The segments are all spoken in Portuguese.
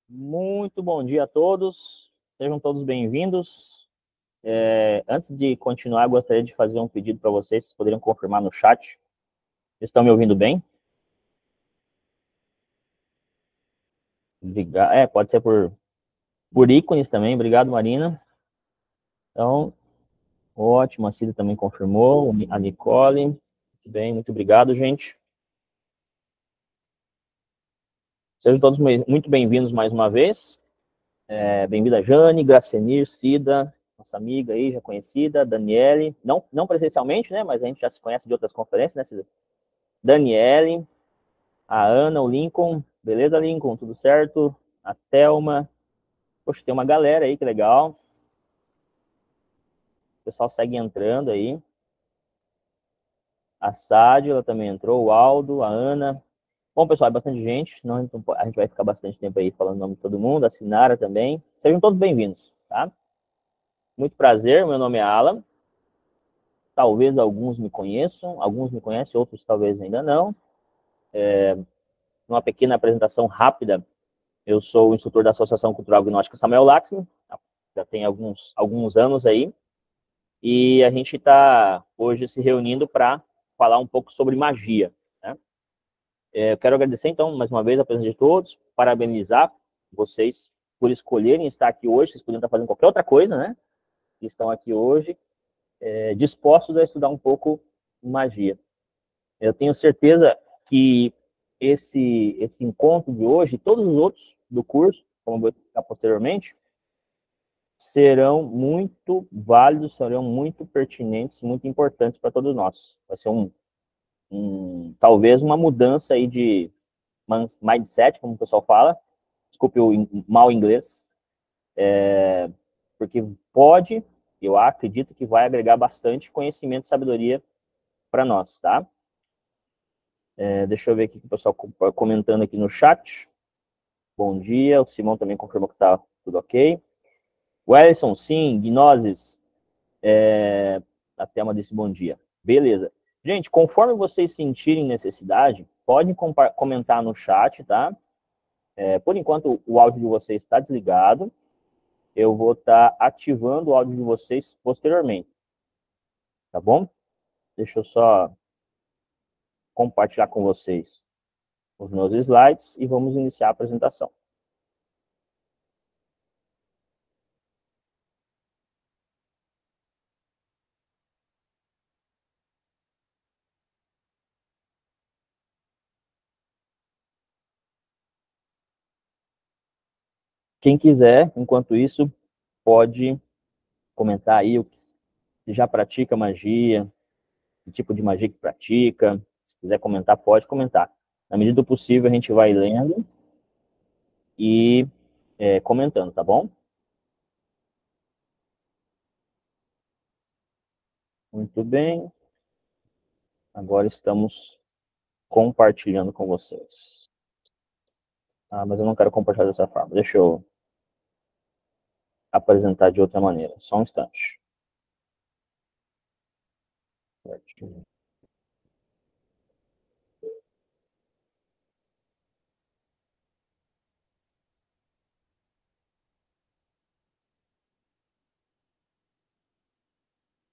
Muito bom dia a todos, sejam todos bem-vindos. Antes de continuar, gostaria de fazer um pedido para vocês poderiam confirmar no chat. Estão me ouvindo bem? Pode ser por ícones também, obrigado, Marina. Então, ótimo, a Cida também confirmou, a Nicole. Muito bem, muito obrigado, gente. Sejam todos muito bem-vindos mais uma vez. Bem-vinda, Jane, Gracenir, Cida, nossa amiga aí, já conhecida, Daniele, não presencialmente, né, mas a gente já se conhece de outras conferências, né, Cida? Daniele, a Ana, o Lincoln, beleza, Lincoln? Tudo certo? A Thelma, poxa, tem uma galera aí, que legal. O pessoal segue entrando aí. A Sádio, ela também entrou, o Aldo, a Ana. Bom, pessoal, é bastante gente, senão a gente vai ficar bastante tempo aí falando o nome de todo mundo. A Sinara também. Sejam todos bem-vindos, tá? Muito prazer, meu nome é Alan. Talvez alguns me conheçam, alguns me conhecem, outros talvez ainda não. Uma pequena apresentação rápida. Eu sou o instrutor da Associação Cultural Gnóstica Samuel Laxmi, já tem alguns anos aí, e a gente está hoje se reunindo para falar um pouco sobre magia. Né? Eu quero agradecer, então, mais uma vez a presença de todos, parabenizar vocês por escolherem estar aqui hoje, vocês poderiam estar fazendo qualquer outra coisa, né? Que estão aqui hoje, dispostos a estudar um pouco magia. Eu tenho certeza que esse encontro de hoje, e todos os outros do curso, como eu vou explicar posteriormente, serão muito válidos, serão muito pertinentes, muito importantes para todos nós. Vai ser talvez uma mudança aí de mindset, como o pessoal fala, desculpe o mau inglês, porque pode, eu acredito que vai agregar bastante conhecimento e sabedoria para nós, tá? Deixa eu ver aqui o pessoal comentando aqui no chat. Bom dia, o Simão também confirmou que está tudo ok. O Ellison, sim, Gnosis, a Thelma disse bom dia. Beleza. Gente, conforme vocês sentirem necessidade, podem comentar no chat, tá? Por enquanto, o áudio de vocês está desligado. Eu vou estar ativando o áudio de vocês posteriormente, tá bom? Deixa eu só compartilhar com vocês os meus slides e vamos iniciar a apresentação. Quem quiser, enquanto isso, pode comentar aí se já pratica magia, que tipo de magia que pratica. Se quiser comentar, pode comentar. Na medida do possível, a gente vai lendo e comentando, tá bom? Muito bem. Agora estamos compartilhando com vocês. Mas eu não quero compartilhar dessa forma. Deixa eu apresentar de outra maneira. Só um instante.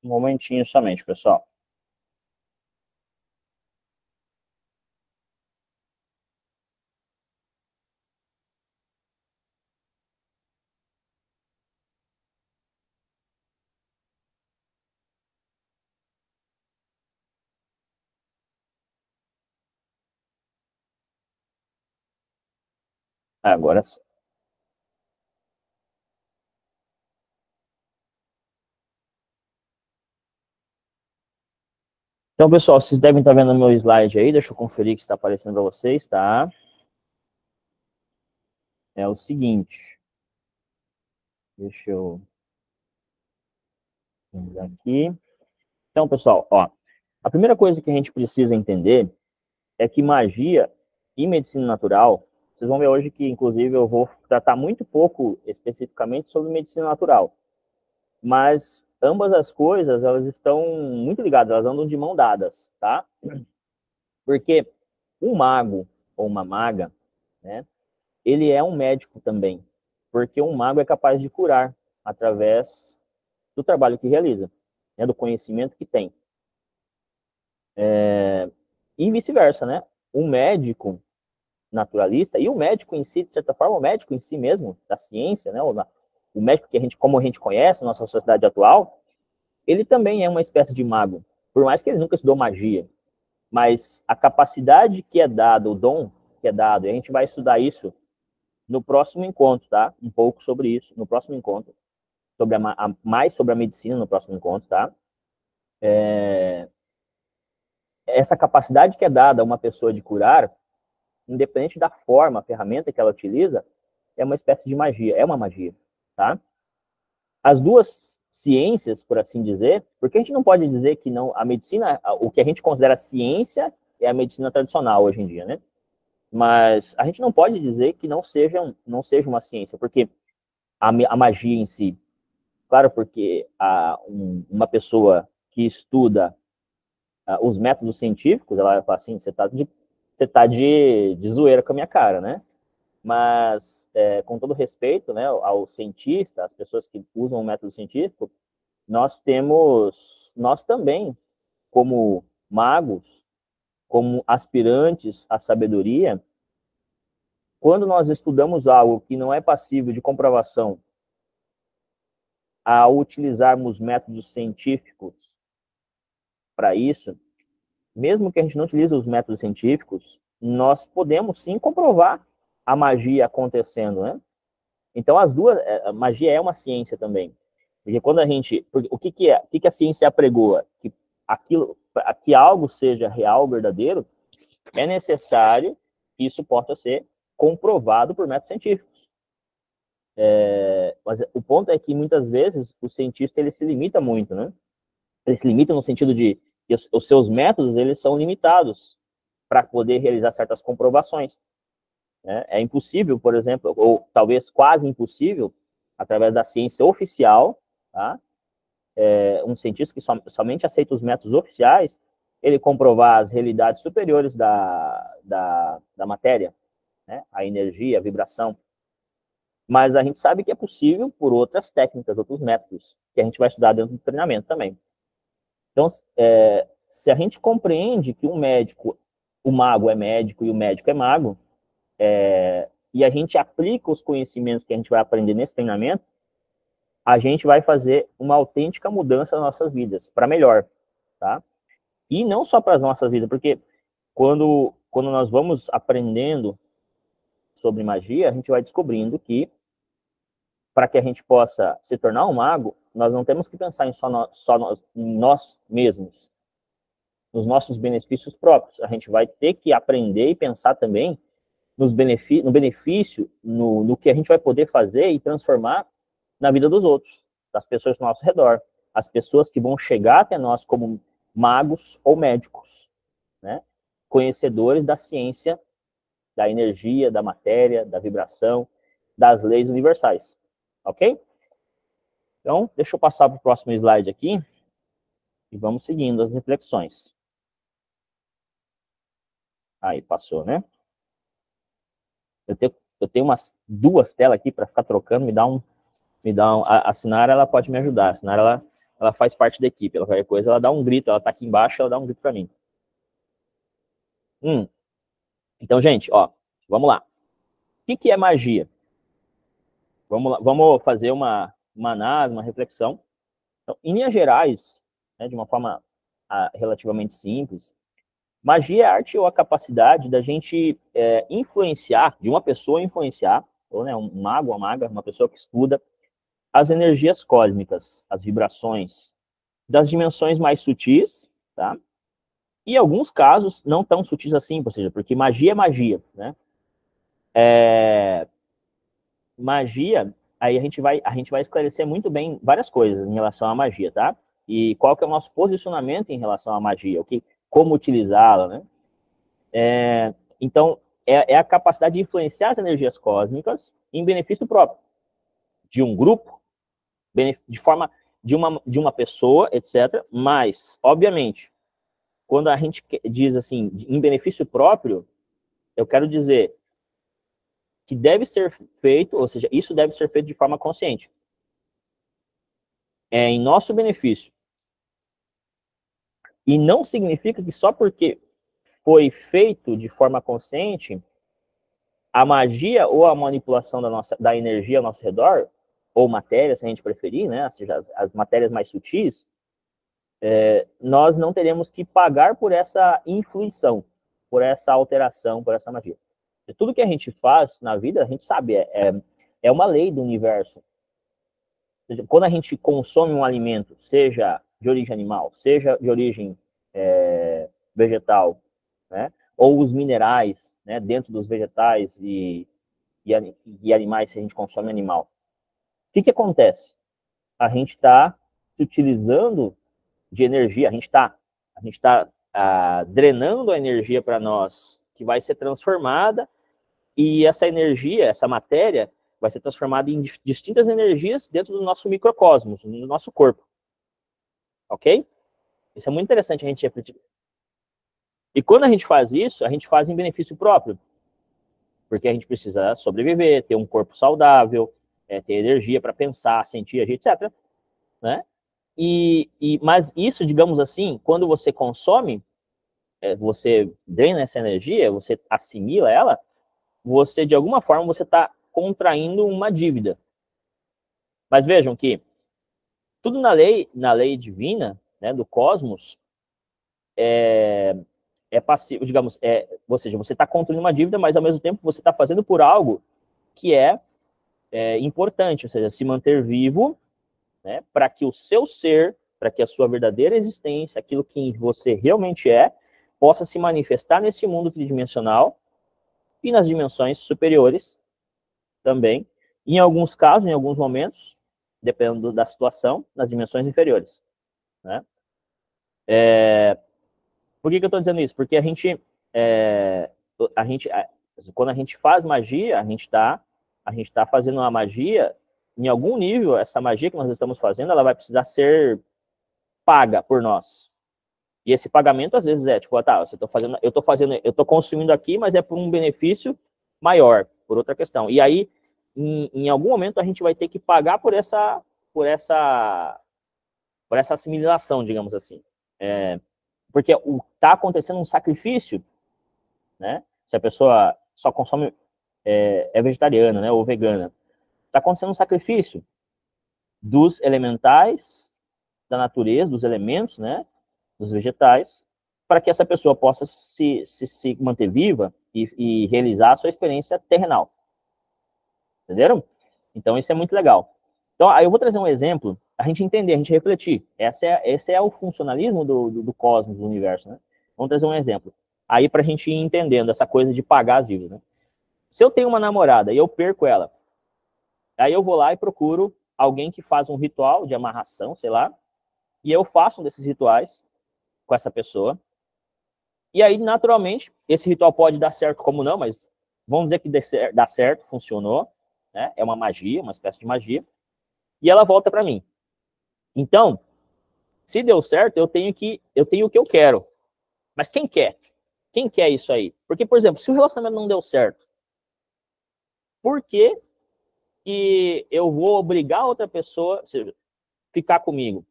Um momentinho somente, pessoal. Agora sim. Então, pessoal, vocês devem estar vendo o meu slide aí. Deixa eu conferir que está aparecendo para vocês, tá? É o seguinte. Deixa eu aqui. Então, pessoal, ó, a primeira coisa que a gente precisa entender é que magia e medicina natural, vocês vão ver hoje que, inclusive, eu vou tratar muito pouco especificamente sobre medicina natural, mas ambas as coisas, elas estão muito ligadas, elas andam de mão dadas, tá? Porque um mago ou uma maga, né, ele é um médico também, porque um mago é capaz de curar através do trabalho que realiza, né, do conhecimento que tem. E vice-versa, né? Um médico naturalista e o médico em si, de certa forma, o médico em si mesmo, da ciência, né? O médico que como a gente conhece na nossa sociedade atual, ele também é uma espécie de mago, por mais que ele nunca estudou magia. Mas a capacidade que é dada, o dom que é dado, e a gente vai estudar isso no próximo encontro, tá? Um pouco sobre isso, no próximo encontro. Sobre mais sobre a medicina no próximo encontro, tá? Essa capacidade que é dada a uma pessoa de curar, independente da forma, a ferramenta que ela utiliza, é uma espécie de magia, é uma magia, tá? As duas ciências, por assim dizer, porque a gente não pode dizer que não, a medicina, o que a gente considera ciência é a medicina tradicional hoje em dia, né? Mas a gente não pode dizer que não seja uma ciência, porque a magia em si, claro, porque uma pessoa que estuda os métodos científicos, ela vai falar assim, você tá de zoeira com a minha cara, né? Mas, com todo respeito, né, ao cientista, às pessoas que usam o método científico, nós também, como magos, como aspirantes à sabedoria, quando nós estudamos algo que não é passível de comprovação, ao utilizarmos métodos científicos para isso, mesmo que a gente não utilize os métodos científicos, nós podemos sim comprovar a magia acontecendo, né? Então, as duas, a magia é uma ciência também. Porque quando a gente, o que é, o que a ciência apregoa? Que que algo seja real, verdadeiro, é necessário que isso possa ser comprovado por métodos científicos. Mas o ponto é que muitas vezes o cientista ele se limita muito, né? Ele se limita no sentido de que os seus métodos eles são limitados para poder realizar certas comprovações. Né? É impossível, por exemplo, ou talvez quase impossível, através da ciência oficial, tá? Um cientista que somente aceita os métodos oficiais, ele comprovar as realidades superiores da matéria, né? A energia, a vibração. Mas a gente sabe que é possível por outras técnicas, outros métodos, que a gente vai estudar dentro do treinamento também. Então, se a gente compreende que o mago é médico e o médico é mago, e a gente aplica os conhecimentos que a gente vai aprender nesse treinamento, a gente vai fazer uma autêntica mudança nas nossas vidas, para melhor, tá? E não só para as nossas vidas, porque quando nós vamos aprendendo sobre magia, a gente vai descobrindo que para que a gente possa se tornar um mago, nós não temos que pensar em nós mesmos, nos nossos benefícios próprios. A gente vai ter que aprender e pensar também no benefício, no que a gente vai poder fazer e transformar na vida dos outros, das pessoas ao nosso redor, as pessoas que vão chegar até nós como magos ou médicos, né? Conhecedores da ciência, da energia, da matéria, da vibração, das leis universais, ok? Então, deixa eu passar para o próximo slide aqui e vamos seguindo as reflexões. Aí, passou, né? Eu tenho umas duas telas aqui para ficar trocando, a Sinara, ela pode me ajudar. A Sinara, ela faz parte da equipe. Ela, qualquer coisa, ela dá um grito. Ela tá aqui embaixo, ela dá um grito para mim. Então, gente, ó, vamos lá. O que é magia? Vamos lá, vamos fazer uma análise, uma reflexão. Então, em linhas gerais, né, de uma forma relativamente simples, magia é a arte ou a capacidade da gente influenciar, de uma pessoa influenciar, ou né, um mago, uma maga, uma pessoa que estuda as energias cósmicas, as vibrações das dimensões mais sutis, tá? E alguns casos não tão sutis assim, ou seja, porque magia é magia, né? Magia, aí a gente vai esclarecer muito bem várias coisas em relação à magia, tá? E qual que é o nosso posicionamento em relação à magia, como utilizá-la, né? Então, é a capacidade de influenciar as energias cósmicas em benefício próprio de um grupo, de forma de uma pessoa, etc. Mas, obviamente, quando a gente diz assim, em benefício próprio, eu quero dizer que deve ser feito, ou seja, isso deve ser feito de forma consciente. É em nosso benefício. E não significa que só porque foi feito de forma consciente, a magia ou a manipulação da energia ao nosso redor, ou matéria, se a gente preferir, né, ou seja, as matérias mais sutis, nós não teremos que pagar por essa influição, por essa alteração, por essa magia. E tudo que a gente faz na vida, a gente sabe, é uma lei do universo. Ou seja, quando a gente consome um alimento, seja de origem animal, seja de origem vegetal, né, ou os minerais, né, dentro dos vegetais e animais, se a gente consome animal, o que acontece? A gente está se utilizando de energia, a gente tá drenando a energia para nós, que vai ser transformada, e essa energia, essa matéria, vai ser transformada em distintas energias dentro do nosso microcosmos, no nosso corpo. Ok? Isso é muito interessante a gente refletir. E quando a gente faz isso, a gente faz em benefício próprio, porque a gente precisa sobreviver, ter um corpo saudável, ter energia para pensar, sentir, agir, etc. Né? Mas isso, digamos assim, quando você consome, você drena essa energia, você assimila ela, você, de alguma forma, você está contraindo uma dívida. Mas vejam que tudo na lei divina, né, do cosmos, é passivo, digamos, ou seja, você está contraindo uma dívida, mas ao mesmo tempo você está fazendo por algo que é importante, ou seja, se manter vivo, né, para que o seu ser, para que a sua verdadeira existência, aquilo que você realmente possa se manifestar nesse mundo tridimensional e nas dimensões superiores também, em alguns casos, em alguns momentos, dependendo da situação, nas dimensões inferiores. Né? Por que eu estou dizendo isso? Porque quando a gente faz magia, a gente tá fazendo uma magia, em algum nível, essa magia que nós estamos fazendo, ela vai precisar ser paga por nós. E esse pagamento, às vezes, tipo, tá, eu tô consumindo aqui, mas é por um benefício maior, por outra questão. E aí, em algum momento, a gente vai ter que pagar por essa, por essa assimilação, digamos assim. Porque tá acontecendo um sacrifício, né? Se a pessoa só consome, vegetariana, né, ou vegana, tá acontecendo um sacrifício dos elementais, da natureza, dos elementos, né, dos vegetais, para que essa pessoa possa se manter viva e realizar a sua experiência terrenal. Entenderam? Então, isso é muito legal. Então, aí eu vou trazer um exemplo, a gente entender, a gente refletir. Esse é o funcionalismo do cosmos, do universo, né? Vamos trazer um exemplo. Aí, para a gente ir entendendo essa coisa de pagar as dívidas, né? Se eu tenho uma namorada e eu perco ela, aí eu vou lá e procuro alguém que faz um ritual de amarração, sei lá, e eu faço um desses rituais com essa pessoa. E aí, naturalmente, esse ritual pode dar certo como não, mas vamos dizer que dá certo, funcionou, né? É uma magia, uma espécie de magia. E ela volta para mim. Então, se deu certo, eu tenho o que eu quero. Mas quem quer? Quem quer isso aí? Porque, por exemplo, se o relacionamento não deu certo, por que eu vou obrigar a outra pessoa a ficar comigo?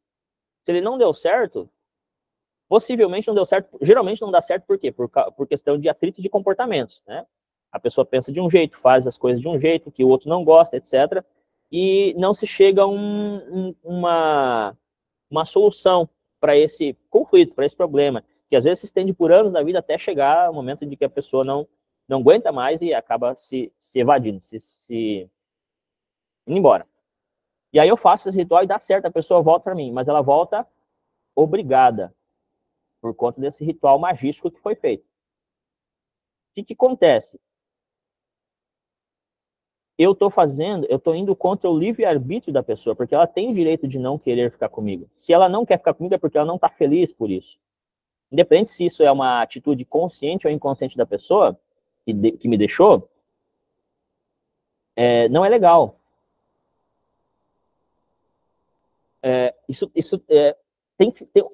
Se ele não deu certo, possivelmente não deu certo, geralmente não dá certo por quê? Por questão de atrito de comportamentos, né? A pessoa pensa de um jeito, faz as coisas de um jeito, que o outro não gosta, etc. E não se chega a uma solução para esse conflito, para esse problema, que às vezes se estende por anos na vida até chegar o momento de que a pessoa não aguenta mais e acaba se evadindo, se indo embora. E aí eu faço esse ritual e dá certo, a pessoa volta para mim, mas ela volta obrigada, por conta desse ritual magístico que foi feito. O que acontece? Eu estou indo contra o livre-arbítrio da pessoa, porque ela tem o direito de não querer ficar comigo. Se ela não quer ficar comigo é porque ela não está feliz por isso. Independente se isso é uma atitude consciente ou inconsciente da pessoa que me deixou, não é legal. Isso tem que ter,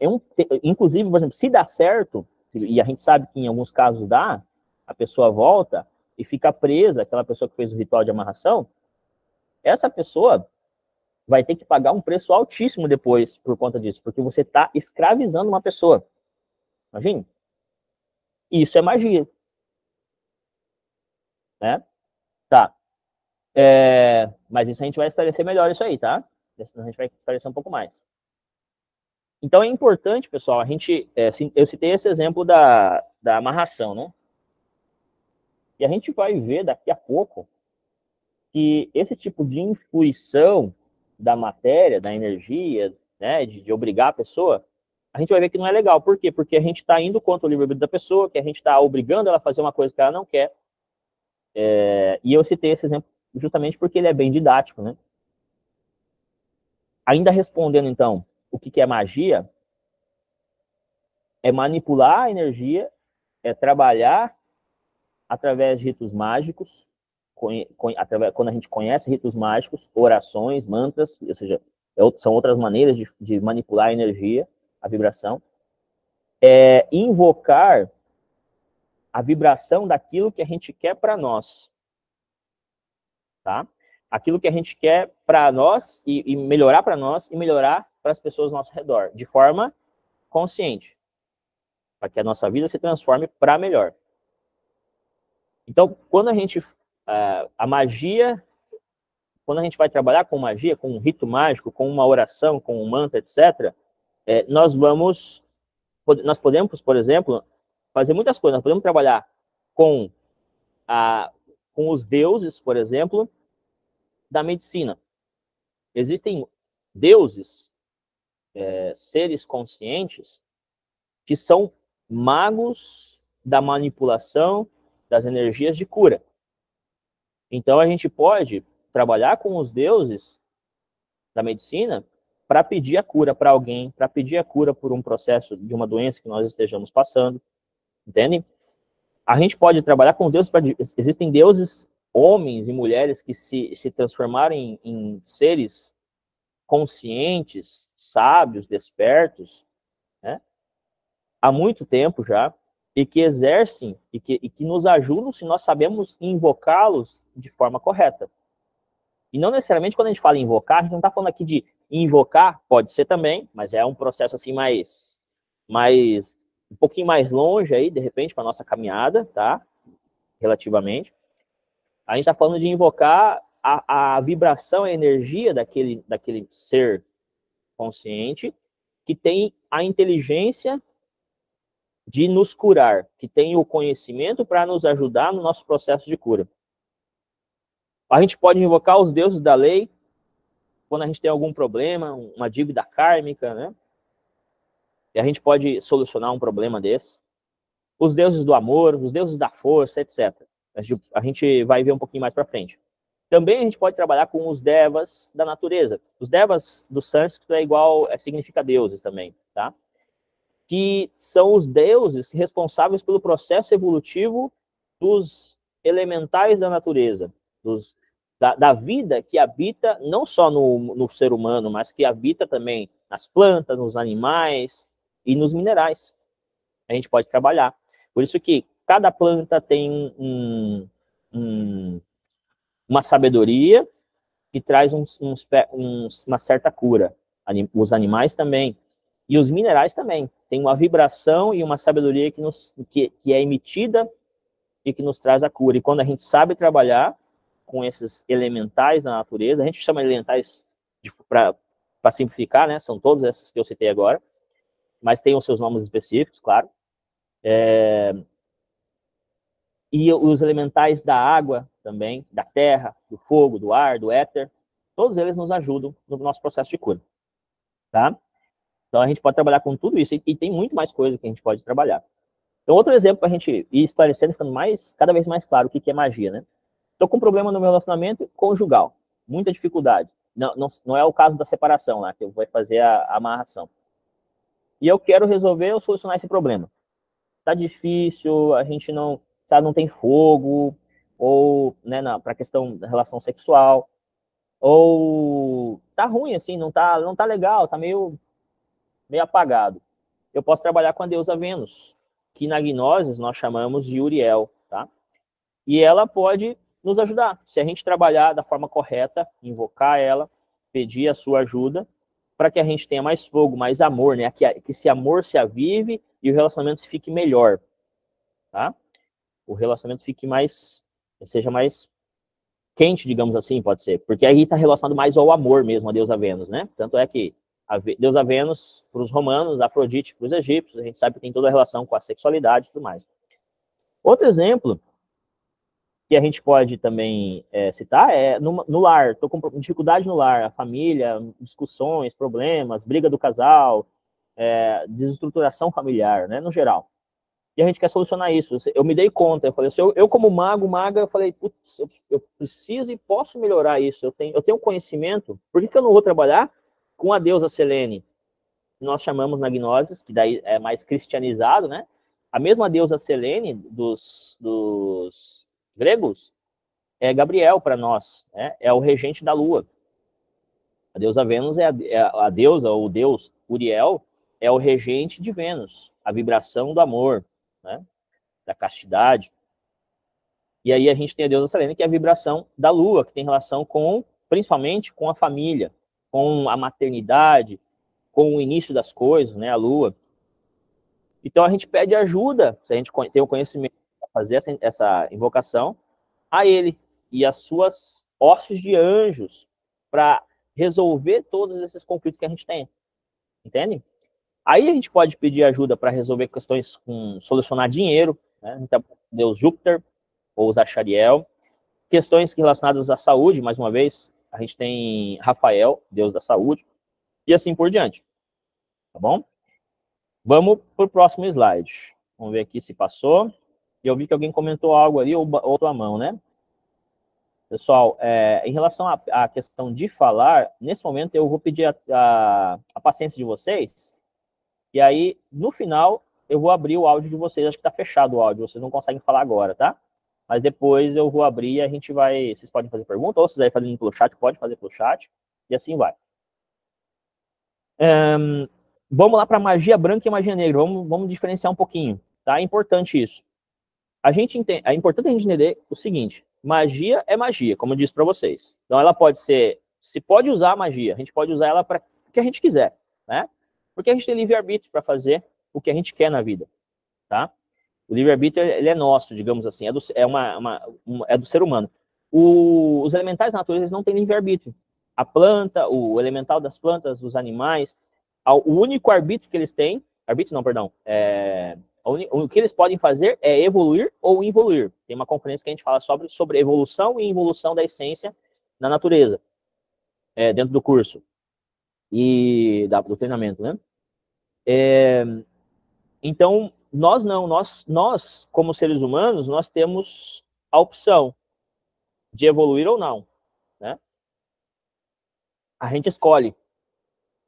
inclusive, por exemplo, se dá certo, e a gente sabe que em alguns casos dá, a pessoa volta, e fica presa, aquela pessoa que fez o ritual de amarração, essa pessoa vai ter que pagar um preço altíssimo depois por conta disso, porque você está escravizando uma pessoa. Imagine. Isso é magia. Né? Tá. Mas isso a gente vai esclarecer melhor isso aí, tá? A gente vai esclarecer um pouco mais. Então é importante, pessoal, eu citei esse exemplo da amarração, né? E a gente vai ver daqui a pouco que esse tipo de influição da matéria, da energia, né, de obrigar a pessoa, a gente vai ver que não é legal. Por quê? Porque a gente está indo contra o livre-arbítrio da pessoa, que a gente está obrigando ela a fazer uma coisa que ela não quer. E eu citei esse exemplo justamente porque ele é bem didático, né? Ainda respondendo, então, o que é magia, é manipular a energia, é trabalhar através de ritos mágicos, quando a gente conhece ritos mágicos, orações, mantras, ou seja, são outras maneiras de manipular a energia, a vibração, invocar a vibração daquilo que a gente quer para nós, tá? Aquilo que a gente quer para nós e melhorar para nós e melhorar para as pessoas ao nosso redor, de forma consciente, para que a nossa vida se transforme para melhor. Então, quando a magia, quando a gente vai trabalhar com magia, com um rito mágico, com uma oração, com um mantra, etc., nós podemos, por exemplo, fazer muitas coisas. Nós podemos trabalhar com, com os deuses, por exemplo, da medicina. Existem deuses, seres conscientes, que são magos da manipulação das energias de cura. Então, a gente pode trabalhar com os deuses da medicina para pedir a cura para alguém, para pedir a cura por um processo de uma doença que nós estejamos passando, entende? A gente pode trabalhar com deuses, existem deuses, homens e mulheres que se transformarem em seres conscientes, sábios, despertos, né? Há muito tempo já, e que exercem e que nos ajudam se nós sabemos invocá-los de forma correta. E não necessariamente quando a gente fala em invocar, a gente não está falando aqui de invocar, pode ser também, mas é um processo assim mais um pouquinho mais longe aí, de repente, para a nossa caminhada, tá? Relativamente. A gente está falando de invocar a vibração, a energia daquele ser consciente que tem a inteligência de nos curar, que tem o conhecimento para nos ajudar no nosso processo de cura. A gente pode invocar os deuses da lei quando a gente tem algum problema, uma dívida kármica, né? E a gente pode solucionar um problema desse. Os deuses do amor, os deuses da força, etc. A gente vai ver um pouquinho mais para frente. Também a gente pode trabalhar com os devas da natureza. Os devas do sânscrito significa deuses também, tá? Que são os deuses responsáveis pelo processo evolutivo dos elementais da natureza, da vida que habita não só no ser humano, mas que habita também nas plantas, nos animais e nos minerais. A gente pode trabalhar. Por isso que cada planta tem uma sabedoria que traz uma certa cura. Os animais também. E os minerais também. Tem uma vibração e uma sabedoria que é emitida e que nos traz a cura. E quando a gente sabe trabalhar com esses elementais da natureza, a gente chama de elementais para simplificar, né? São todos esses que eu citei agora, mas tem os seus nomes específicos, claro. E os elementais da água também, da terra, do fogo, do ar, do éter, todos eles nos ajudam no nosso processo de cura, tá? Então a gente pode trabalhar com tudo isso e tem muito mais coisa que a gente pode trabalhar. Então outro exemplo para a gente ir esclarecendo, ficando cada vez mais claro o que é magia, né? Estou com um problema no meu relacionamento conjugal, muita dificuldade. Não é o caso da separação lá, que eu vou fazer a amarração. E eu quero resolver ou solucionar esse problema. Tá difícil, a gente não tem fogo, ou, né, para a questão da relação sexual, ou tá ruim, assim, não tá legal, tá meio apagado. Eu posso trabalhar com a deusa Vênus, que na gnose nós chamamos de Uriel, tá? e ela pode nos ajudar. Se a gente trabalhar da forma correta, invocar ela, pedir a sua ajuda, para que a gente tenha mais fogo, mais amor, né? Que esse amor se avive e o relacionamento fique melhor, tá? O relacionamento seja mais quente, digamos assim, pode ser. Porque aí está relacionado mais ao amor mesmo, a deusa Vênus, né? Tanto é que a deusa Vênus, para os romanos, a Afrodite para os egípcios, a gente sabe que tem toda a relação com a sexualidade e tudo mais. Outro exemplo que a gente pode também citar é no lar. Estou com dificuldade no lar, a família, discussões, problemas, briga do casal, desestruturação familiar, né, no geral. E a gente quer solucionar isso. Eu me dei conta, eu falei assim, eu como maga, eu falei, putz, eu preciso e posso melhorar isso. Eu tenho conhecimento, por que eu não vou trabalhar com a deusa Selene? Nós chamamos na Gnosis, que daí é mais cristianizado, né? A mesma deusa Selene dos gregos é Gabriel para nós, né? É o regente da lua. A deusa Vênus é a deusa, ou o deus Uriel, é o regente de Vênus, a vibração do amor, né? Da castidade. E aí a gente tem a deusa Selene, que é a vibração da lua, que tem relação principalmente com a família, com a maternidade, com o início das coisas, né? A lua. Então a gente pede ajuda, se a gente tem o conhecimento para fazer essa invocação, a ele e as suas hostes de anjos para resolver todos esses conflitos que a gente tem. Entende? Aí a gente pode pedir ajuda para resolver questões com solucionar dinheiro, né? Então, Deus Júpiter ou Zachariel. Questões relacionadas à saúde, mais uma vez, a gente tem Rafael, Deus da saúde, e assim por diante. Tá bom? Vamos para o próximo slide. Vamos ver aqui se passou. Eu vi que alguém comentou algo ali, ou a mão, né? Pessoal, em relação à questão de falar, nesse momento eu vou pedir a paciência de vocês, e aí, no final, eu vou abrir o áudio de vocês. Acho que está fechado o áudio, vocês não conseguem falar agora, tá? Mas depois eu vou abrir e a gente vai... Vocês podem fazer pergunta, ou se quiserem fazer pelo chat, pode fazer pelo chat, e assim vai. Vamos lá para magia branca e magia negra. Vamos diferenciar um pouquinho, tá? É importante isso. É importante a gente entender o seguinte: magia é magia, como eu disse para vocês. Então ela pode ser, se pode usar a magia, a gente pode usar ela para o que a gente quiser, né? Porque a gente tem livre-arbítrio para fazer o que a gente quer na vida, tá? O livre-arbítrio, ele é nosso, digamos assim, é do ser humano. Os elementais da natureza, eles não têm livre-arbítrio. A planta, o elemental das plantas, os animais, o único arbítrio que eles têm, arbítrio não, perdão, o que eles podem fazer é evoluir ou involuir. Tem uma conferência que a gente fala sobre evolução e involução da essência na natureza, dentro do curso e do treinamento, né? Então, nós, como seres humanos, nós temos a opção de evoluir ou não, né? A gente escolhe.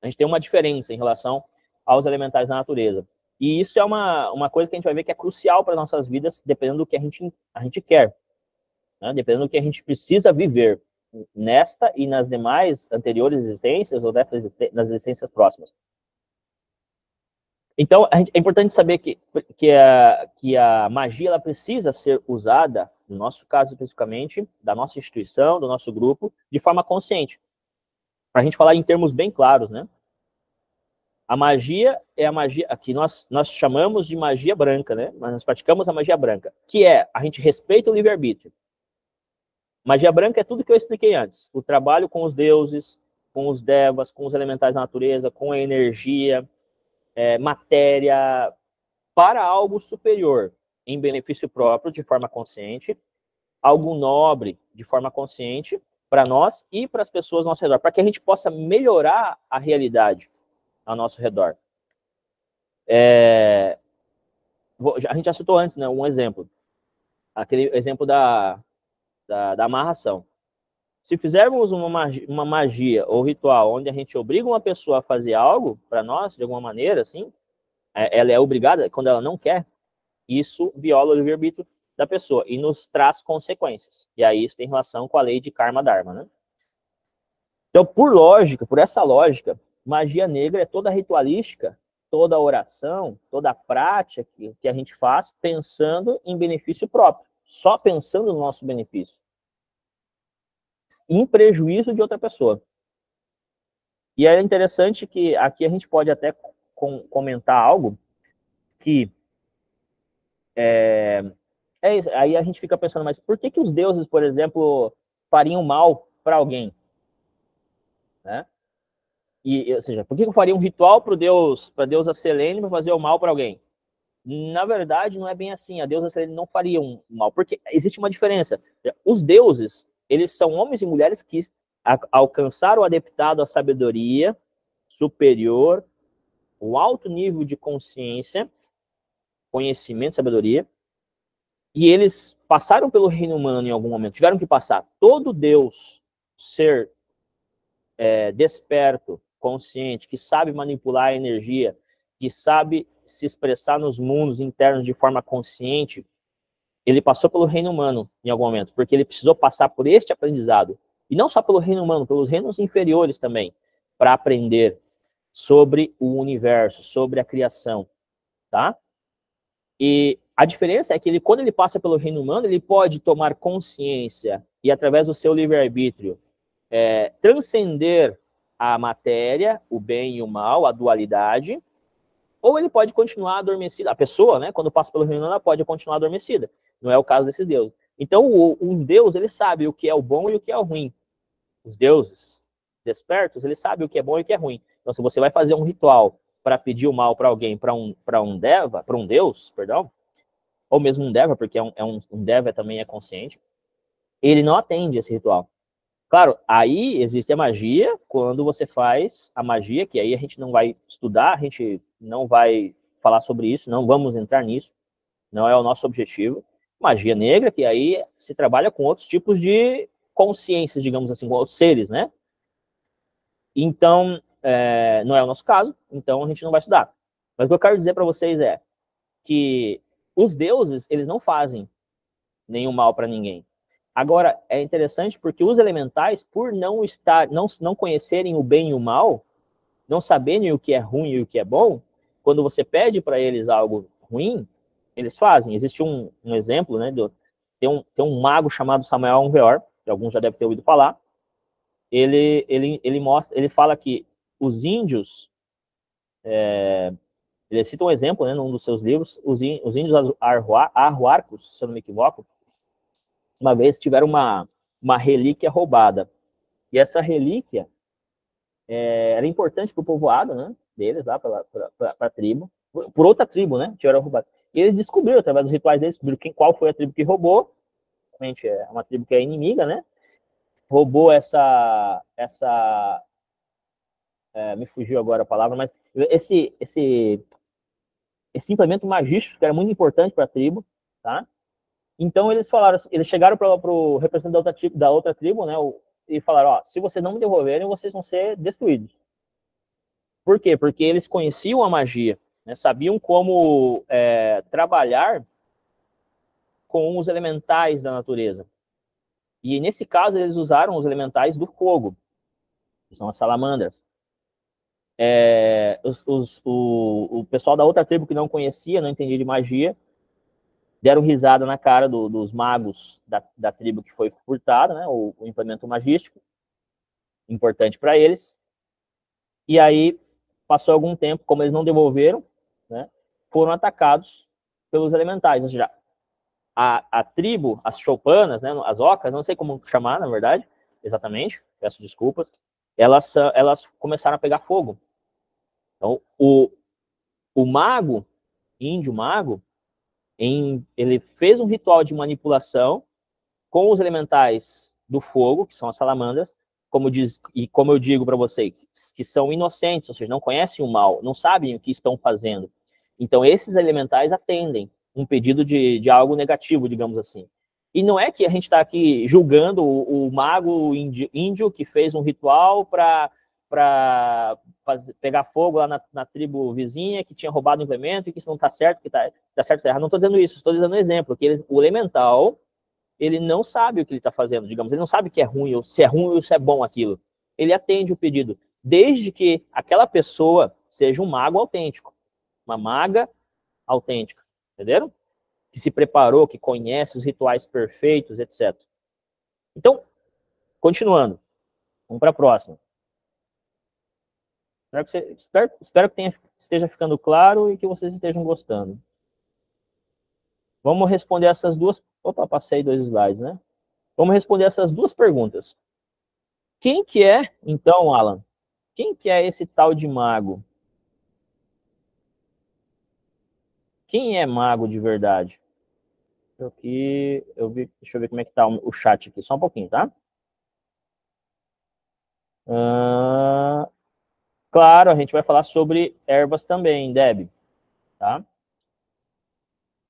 A gente tem uma diferença em relação aos elementais da natureza. E isso é uma coisa que a gente vai ver que é crucial para nossas vidas, dependendo do que a gente quer, né? Dependendo do que a gente precisa viver nesta e nas demais anteriores existências ou nas existências próximas. Então, é importante saber que a magia ela precisa ser usada, no nosso caso especificamente, da nossa instituição, do nosso grupo, de forma consciente. Para a gente falar em termos bem claros, né? A magia é a magia que nós chamamos de magia branca, né? Mas nós praticamos a magia branca, que a gente respeita o livre-arbítrio. Magia branca é tudo que eu expliquei antes. O trabalho com os deuses, com os devas, com os elementais da natureza, com a energia, matéria, para algo superior, em benefício próprio, de forma consciente, algo nobre, de forma consciente, para nós e para as pessoas ao nosso redor, para que a gente possa melhorar a realidade ao nosso redor. A gente já citou antes, né, um exemplo. Aquele exemplo da amarração. Se fizermos uma magia ou ritual onde a gente obriga uma pessoa a fazer algo para nós, de alguma maneira, assim, ela é obrigada, quando ela não quer, isso viola o livre-arbítrio da pessoa e nos traz consequências. E aí isso tem relação com a lei de karma dharma, né? Então, por essa lógica, magia negra é toda ritualística, toda oração, toda prática que a gente faz pensando em benefício próprio, só pensando no nosso benefício, em prejuízo de outra pessoa. E é interessante que aqui a gente pode até comentar algo que aí a gente fica pensando, mas por que os deuses, por exemplo, fariam mal para alguém? Né? Ou seja, por que eu faria um ritual para a deusa Selene para fazer o mal para alguém? Na verdade, não é bem assim. A deusa Selene não faria um mal, porque existe uma diferença. Os deuses, eles são homens e mulheres que alcançaram o adeptado à sabedoria superior, o alto nível de consciência, conhecimento, sabedoria, e eles passaram pelo reino humano em algum momento, tiveram que passar. Todo Deus, ser desperto, consciente, que sabe manipular a energia, que sabe se expressar nos mundos internos de forma consciente, ele passou pelo reino humano em algum momento, porque ele precisou passar por este aprendizado. E não só pelo reino humano, pelos reinos inferiores também, para aprender sobre o universo, sobre a criação, tá? E a diferença é que quando ele passa pelo reino humano, ele pode tomar consciência e, através do seu livre-arbítrio, transcender a matéria, o bem e o mal, a dualidade, ou ele pode continuar adormecido. A pessoa, né, quando passa pelo reino humano, ela pode continuar adormecida. Não é o caso desses deuses. Então, um deus, ele sabe o que é o bom e o que é o ruim. Os deuses despertos, eles sabem o que é bom e o que é ruim. Então, se você vai fazer um ritual para pedir o mal para alguém, para um deva, para um deus, perdão, ou mesmo um deva, porque um deva também é consciente, ele não atende esse ritual. Claro, aí existe a magia, quando você faz a magia, que aí a gente não vai estudar, a gente não vai falar sobre isso, não vamos entrar nisso, não é o nosso objetivo. Magia negra, que aí se trabalha com outros tipos de consciências, digamos assim, com outros seres, né? Então, não é o nosso caso, então a gente não vai estudar. Mas o que eu quero dizer para vocês é que os deuses, eles não fazem nenhum mal para ninguém. Agora, é interessante porque os elementais, por não conhecerem o bem e o mal, não saberem o que é ruim e o que é bom, quando você pede para eles algo ruim, eles fazem. Existe um exemplo, né? Tem um mago chamado Samael Aun-Weor, que alguns já devem ter ouvido falar. Ele fala que os índios, ele cita um exemplo, né, num dos seus livros, os índios arhuarcos, se eu não me equivoco, uma vez tiveram uma relíquia roubada. E essa relíquia era importante para o povoado, né, deles, lá para a tribo, por outra tribo, né, tiveram roubado. E eles descobriram, através dos rituais deles, qual foi a tribo que roubou. Realmente é uma tribo que é inimiga, né, roubou me fugiu agora a palavra, mas esse implemento magístico, que era muito importante para a tribo, tá? Então eles chegaram para o representante da outra tribo, né, e falaram, ó, se vocês não me devolverem, vocês vão ser destruídos. Por quê? Porque eles conheciam a magia, né, sabiam como trabalhar com os elementais da natureza. E nesse caso eles usaram os elementais do fogo, que são as salamandras. O pessoal da outra tribo que não conhecia, não entendia de magia, deram risada na cara dos magos da tribo que foi furtada, né, o implemento magístico, importante para eles. E aí, passou algum tempo, como eles não devolveram, né, foram atacados pelos elementais. Ou seja, a tribo, as choupanas, né, as ocas, não sei como chamar, na verdade, exatamente, peço desculpas, elas começaram a pegar fogo. Então, o mago, índio mago, ele fez um ritual de manipulação com os elementais do fogo, que são as salamandras, como eu digo para vocês, que são inocentes, ou seja, não conhecem o mal, não sabem o que estão fazendo. Então, esses elementais atendem um pedido de algo negativo, digamos assim. E não é que a gente está aqui julgando o mago índio que fez um ritual para pegar fogo lá na tribo vizinha, que tinha roubado o implemento e que isso não está certo, que está certo ou tá errado. Não estou dizendo isso, estou dizendo um exemplo, que o elemental, ele não sabe o que ele está fazendo, digamos, ele não sabe que é ruim, ou se é ruim ou se é bom aquilo. Ele atende o pedido, desde que aquela pessoa seja um mago autêntico, uma maga autêntica, entenderam? que se preparou, que conhece os rituais perfeitos, etc. Então, continuando, vamos para a próxima. Espero que esteja ficando claro e que vocês estejam gostando. Vamos responder essas duas... Opa, passei 2 slides, né? Vamos responder essas duas perguntas. Quem que é, então, Alan? Quem que é esse tal de mago? Quem é mago de verdade? Aqui, deixa eu ver como é que tá o chat aqui, só um pouquinho, tá? Claro, a gente vai falar sobre ervas também, Deb, tá?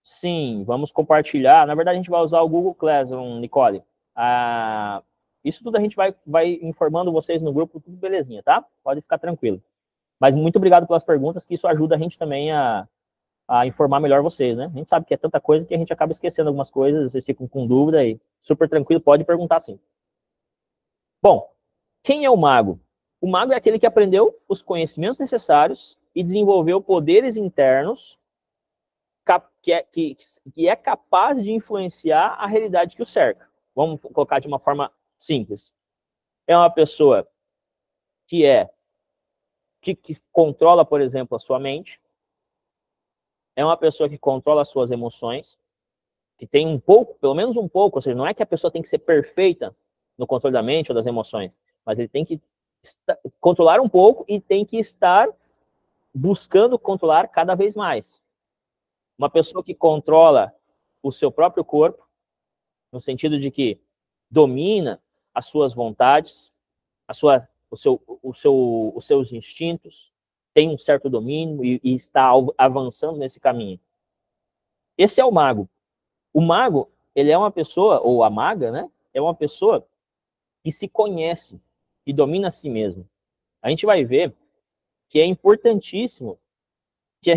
Sim, vamos compartilhar. Na verdade, a gente vai usar o Google Classroom, Nicole. Isso tudo a gente vai informando vocês no grupo, tudo belezinha, tá? Pode ficar tranquilo. Mas muito obrigado pelas perguntas, que isso ajuda a gente também a informar melhor vocês, né? A gente sabe que é tanta coisa que a gente acaba esquecendo algumas coisas, vocês ficam com dúvida aí. Super tranquilo, pode perguntar sim. Bom, quem é o mago? O mago é aquele que aprendeu os conhecimentos necessários e desenvolveu poderes internos que é capaz de influenciar a realidade que o cerca. Vamos colocar de uma forma simples. É uma pessoa que controla, por exemplo, a sua mente. É uma pessoa que controla as suas emoções, que tem um pouco, pelo menos um pouco, ou seja, não é que a pessoa tem que ser perfeita no controle da mente ou das emoções, mas ele tem que controlar um pouco e tem que estar buscando controlar cada vez mais. Uma pessoa que controla o seu próprio corpo, no sentido de que domina as suas vontades, os seus instintos, tem um certo domínio e está avançando nesse caminho. Esse é o mago. O mago, ele é uma pessoa, ou a maga, né? É uma pessoa que se conhece, que domina a si mesmo. A gente vai ver que é importantíssimo que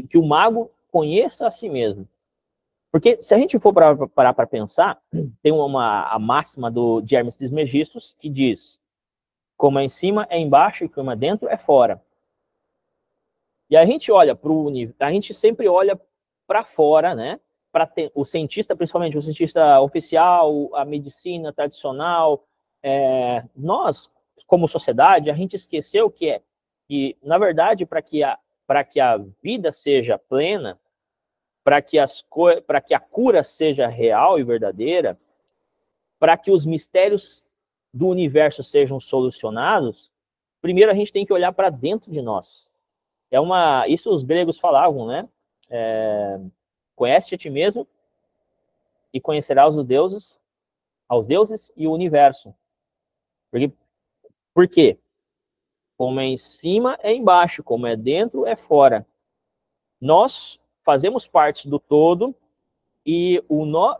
que o mago conheça a si mesmo. Porque se a gente for parar para pensar, tem a máxima de Hermes Trismegistus que diz: como é em cima é embaixo e como é dentro é fora. E a gente olha para o universo, a gente sempre olha para fora, né? Para o cientista, principalmente o cientista oficial, a medicina tradicional, nós, como sociedade, a gente esqueceu que na verdade, para que a vida seja plena, para que a cura seja real e verdadeira, para que os mistérios do universo sejam solucionados, primeiro a gente tem que olhar para dentro de nós. Isso os gregos falavam, né? Conhece a ti mesmo e conhecerás aos deuses e o universo. Por quê? Como é em cima é embaixo, como é dentro é fora. Nós fazemos parte do todo e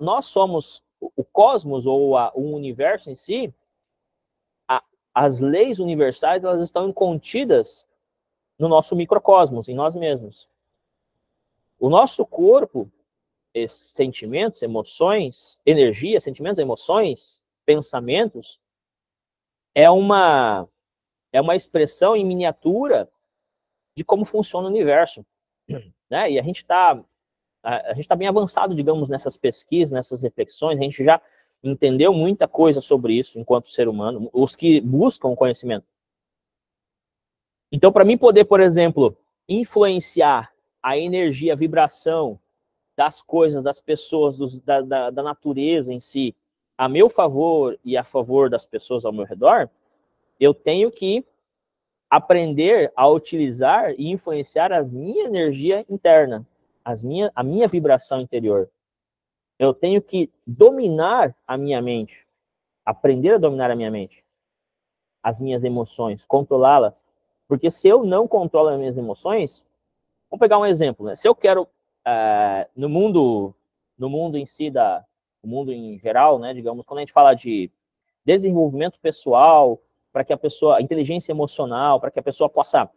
nós somos o cosmos ou o universo em si. As leis universais, elas estão contidas no nosso microcosmos, em nós mesmos. O nosso corpo, sentimentos, emoções, energia, sentimentos, emoções, pensamentos, é uma expressão em miniatura de como funciona o universo, né? E a gente está bem avançado, digamos, nessas pesquisas, nessas reflexões. A gente já entendeu muita coisa sobre isso enquanto ser humano, os que buscam conhecimento. Então, para mim poder, por exemplo, influenciar a energia, a vibração das coisas, das pessoas, da natureza em si, a meu favor e a favor das pessoas ao meu redor, eu tenho que aprender a utilizar e influenciar a minha energia interna, a minha vibração interior. Eu tenho que dominar a minha mente, aprender a dominar a minha mente, as minhas emoções, controlá-las. Porque se eu não controlo as minhas emoções, vamos pegar um exemplo, né? Se eu quero, no mundo em si, no mundo em geral, né, digamos, quando a gente fala de desenvolvimento pessoal, para que a inteligência emocional, para que a pessoa possa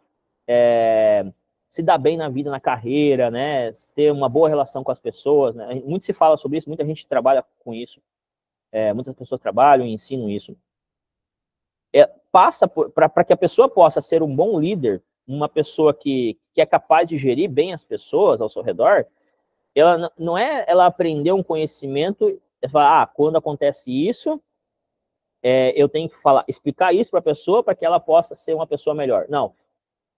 se dar bem na vida, na carreira, né, ter uma boa relação com as pessoas, né? Muito se fala sobre isso, muita gente trabalha com isso, muitas pessoas trabalham e ensinam isso. Passa para que a pessoa possa ser um bom líder, uma pessoa que é capaz de gerir bem as pessoas ao seu redor, ela não é ela aprender um conhecimento e falar, quando acontece isso, eu tenho que explicar isso para a pessoa para que ela possa ser uma pessoa melhor. Não.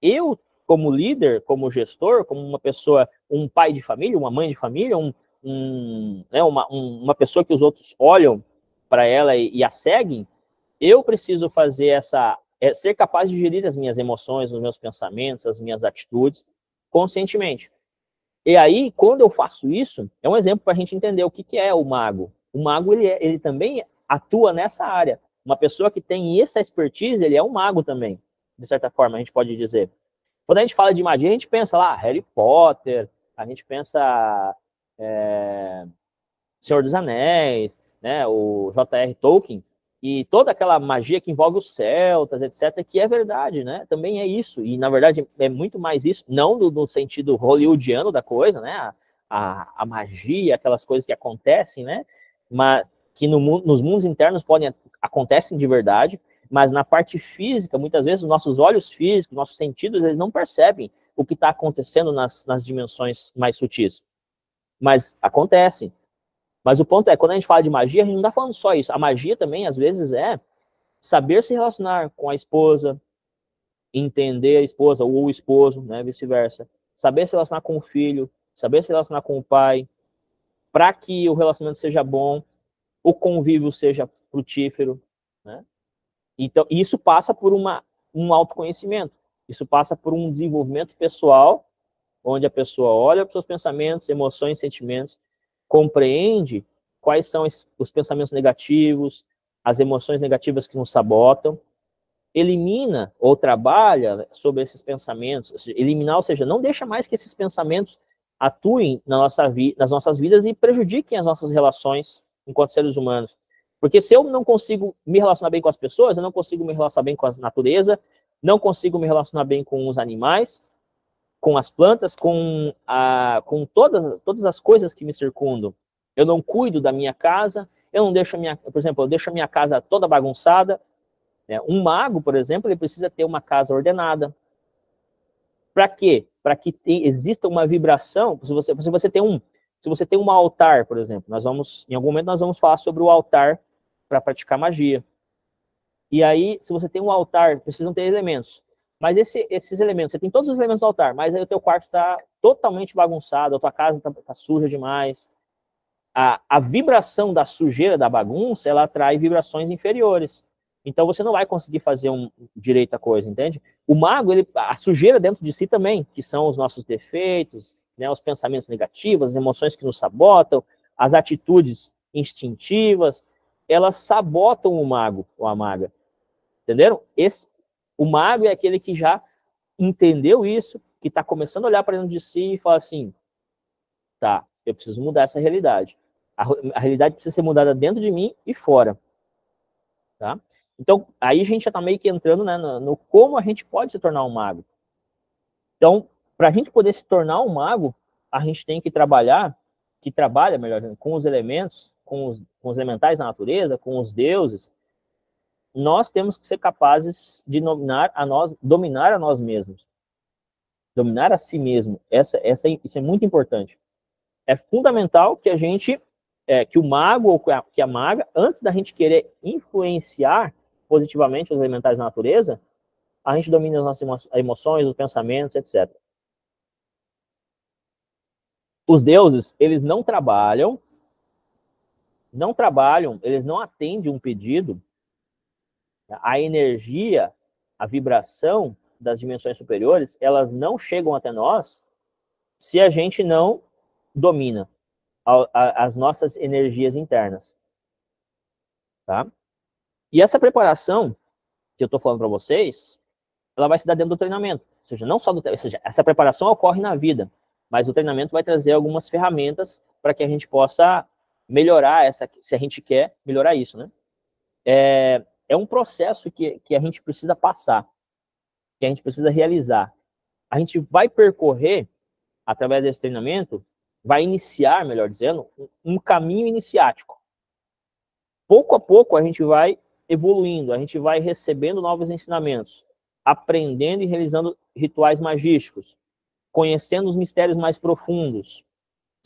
Eu, como líder, como gestor, como uma pessoa, um pai de família, uma mãe de família, uma pessoa que os outros olham para ela e a seguem, eu preciso fazer ser capaz de gerir as minhas emoções, os meus pensamentos, as minhas atitudes conscientemente. E aí, quando eu faço isso, é um exemplo para a gente entender o que é o mago. O mago, ele também atua nessa área. Uma pessoa que tem essa expertise, ele é um mago também, de certa forma, a gente pode dizer. Quando a gente fala de magia, a gente pensa lá, Harry Potter, a gente pensa Senhor dos Anéis, né, o J.R. Tolkien, e toda aquela magia que envolve os celtas, etc., que é verdade, né? Também é isso. E, na verdade, é muito mais isso, não no sentido hollywoodiano da coisa, né? A magia, aquelas coisas que acontecem, né? Mas que nos mundos internos acontecem de verdade, mas na parte física, muitas vezes, os nossos olhos físicos, nossos sentidos, eles não percebem o que está acontecendo nas dimensões mais sutis. Mas acontecem. Mas o ponto é, quando a gente fala de magia, a gente não está falando só isso. A magia também, às vezes, é saber se relacionar com a esposa, entender a esposa ou o esposo, né, vice-versa. Saber se relacionar com o filho, saber se relacionar com o pai, para que o relacionamento seja bom, o convívio seja frutífero, né? Então, isso passa por um autoconhecimento. Isso passa por um desenvolvimento pessoal, onde a pessoa olha para os seus pensamentos, emoções, sentimentos, compreende quais são os pensamentos negativos, as emoções negativas que nos sabotam, elimina ou trabalha sobre esses pensamentos, eliminar, ou seja, não deixa mais que esses pensamentos atuem nas nossas vidas e prejudiquem as nossas relações enquanto seres humanos. Porque se eu não consigo me relacionar bem com as pessoas, eu não consigo me relacionar bem com a natureza, não consigo me relacionar bem com os animais, com as plantas, com todas as coisas que me circundam. Eu não cuido da minha casa, eu não deixo por exemplo, eu deixo a minha casa toda bagunçada. Né? Um mago, por exemplo, ele precisa ter uma casa ordenada. Para quê? Para que exista uma vibração. Se você tem um altar, por exemplo, em algum momento nós vamos falar sobre o altar para praticar magia. E aí, se você tem um altar, precisam ter elementos. Mas esses elementos, você tem todos os elementos do altar, mas aí o teu quarto está totalmente bagunçado, a tua casa está suja demais. A vibração da sujeira, da bagunça, ela atrai vibrações inferiores. Então você não vai conseguir fazer direito a coisa, entende? O mago, a sujeira dentro de si também, que são os nossos defeitos, né, os pensamentos negativos, as emoções que nos sabotam, as atitudes instintivas, elas sabotam o mago ou a maga. Entenderam? O mago é aquele que já entendeu isso, que está começando a olhar para dentro de si e fala assim, tá, eu preciso mudar essa realidade. A realidade precisa ser mudada dentro de mim e fora. Tá? Então, aí a gente já está meio que entrando, né, no como a gente pode se tornar um mago. Então, para a gente poder se tornar um mago, a gente tem que trabalha, melhor dizendo, com os elementos, com os elementais da natureza, com os deuses. Nós temos que ser capazes de dominar a nós mesmos. Dominar a si mesmo. Isso é muito importante. É fundamental que que o mago ou que a maga, antes da gente querer influenciar positivamente os elementais da natureza, a gente domina as nossas emoções, os pensamentos, etc. Os deuses, eles não trabalham, eles não atendem um pedido, a energia, a vibração das dimensões superiores, elas não chegam até nós se a gente não domina as nossas energias internas. Tá? E essa preparação que eu estou falando para vocês, ela vai se dar dentro do treinamento. Ou seja, não só ou seja, essa preparação ocorre na vida, mas o treinamento vai trazer algumas ferramentas para que a gente possa melhorar se a gente quer melhorar isso, né? É um processo que a gente precisa passar, que a gente precisa realizar. A gente vai percorrer, através desse treinamento, vai iniciar, melhor dizendo, um caminho iniciático. Pouco a pouco a gente vai evoluindo, a gente vai recebendo novos ensinamentos, aprendendo e realizando rituais magísticos, conhecendo os mistérios mais profundos,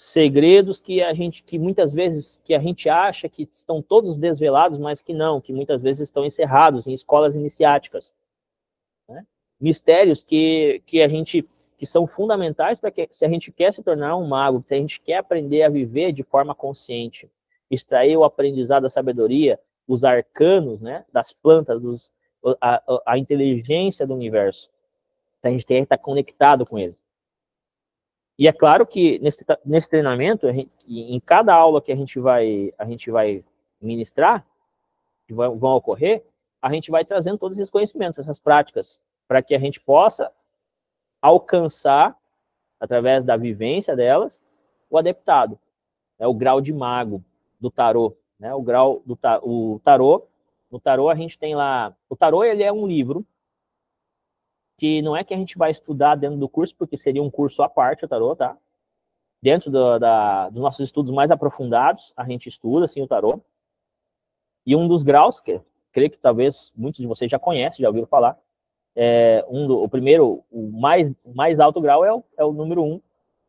segredos que muitas vezes que a gente acha que estão todos desvelados, mas que não, que muitas vezes estão encerrados em escolas iniciáticas, né? Mistérios que são fundamentais para que, se a gente quer se tornar um mago, se a gente quer aprender a viver de forma consciente, extrair o aprendizado da sabedoria, os arcanos, né, das plantas, a inteligência do universo, a gente tem que estar conectado com ele. E é claro que nesse treinamento, em cada aula que a gente vai ministrar, que vão ocorrer, a gente vai trazendo todos esses conhecimentos, essas práticas, para que a gente possa alcançar, através da vivência delas, o adeptado, né, o grau de mago do tarô, né, o grau do o tarô. No tarô a gente tem lá, o tarô ele é um livro que não é que a gente vai estudar dentro do curso, porque seria um curso à parte o tarô, tá? Dentro dos nossos estudos mais aprofundados, a gente estuda assim o tarô. E um dos graus, que creio que talvez muitos de vocês já conhecem, já ouviram falar, o primeiro, o mais alto grau é o número 1,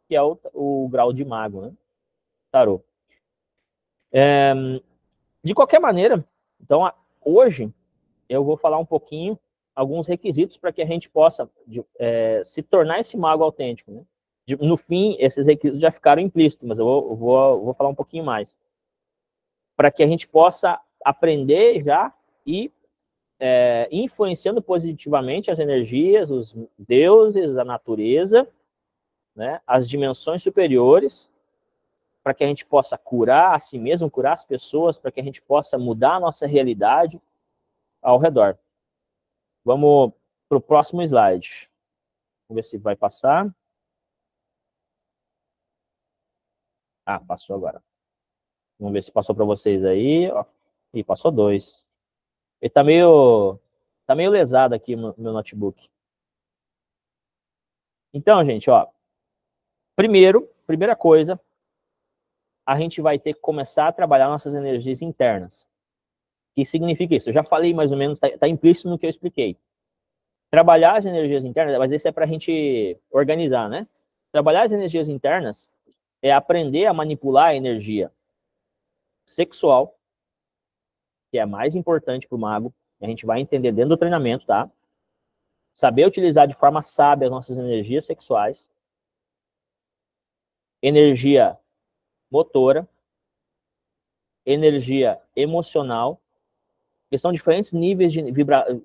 que é o grau de mago, né? Tarô. De qualquer maneira, então, hoje eu vou falar um pouquinho, alguns requisitos para que a gente possa se tornar esse mago autêntico, né? No fim, esses requisitos já ficaram implícitos, mas eu vou falar um pouquinho mais. Para que a gente possa aprender já e influenciando positivamente as energias, os deuses, a natureza, né, as dimensões superiores, para que a gente possa curar a si mesmo, curar as pessoas, para que a gente possa mudar a nossa realidade ao redor. Vamos para o próximo slide. Vamos ver se vai passar. Ah, passou agora. Vamos ver se passou para vocês aí. Ó. Ih, passou 2. Ele tá meio lesado aqui no meu notebook. Então, gente, ó. Primeira coisa, a gente vai ter que começar a trabalhar nossas energias internas. O que significa isso? Eu já falei mais ou menos, tá implícito no que eu expliquei. Trabalhar as energias internas, mas isso é para a gente organizar, né? Trabalhar as energias internas é aprender a manipular a energia sexual, que é a mais importante para o mago. A gente vai entender dentro do treinamento, tá? Saber utilizar de forma sábia as nossas energias sexuais, energia motora, energia emocional, que são diferentes níveis de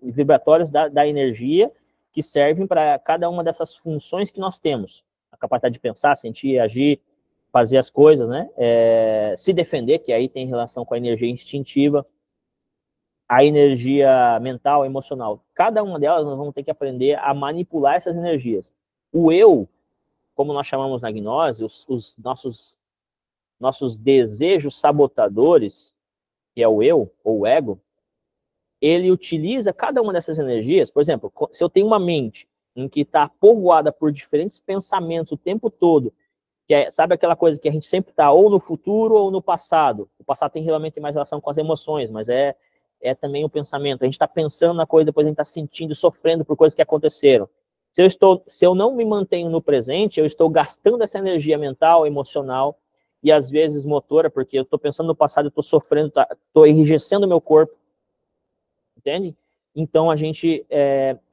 vibratórios da energia que servem para cada uma dessas funções que nós temos. A capacidade de pensar, sentir, agir, fazer as coisas, né? Se defender, que aí tem relação com a energia instintiva, a energia mental, emocional. Cada uma delas nós vamos ter que aprender a manipular essas energias. O eu, como nós chamamos na gnose, os nossos desejos sabotadores, que é o eu, ou o ego, ele utiliza cada uma dessas energias. Por exemplo, se eu tenho uma mente em que está povoada por diferentes pensamentos o tempo todo, que sabe aquela coisa que a gente sempre está ou no futuro ou no passado. O passado tem realmente mais relação com as emoções, mas é também o pensamento. A gente está pensando na coisa, depois a gente está sentindo, sofrendo por coisas que aconteceram. Se eu não me mantenho no presente, eu estou gastando essa energia mental, emocional e às vezes motora, porque eu estou pensando no passado, eu estou sofrendo, estou enrijecendo o meu corpo, entende? Então a gente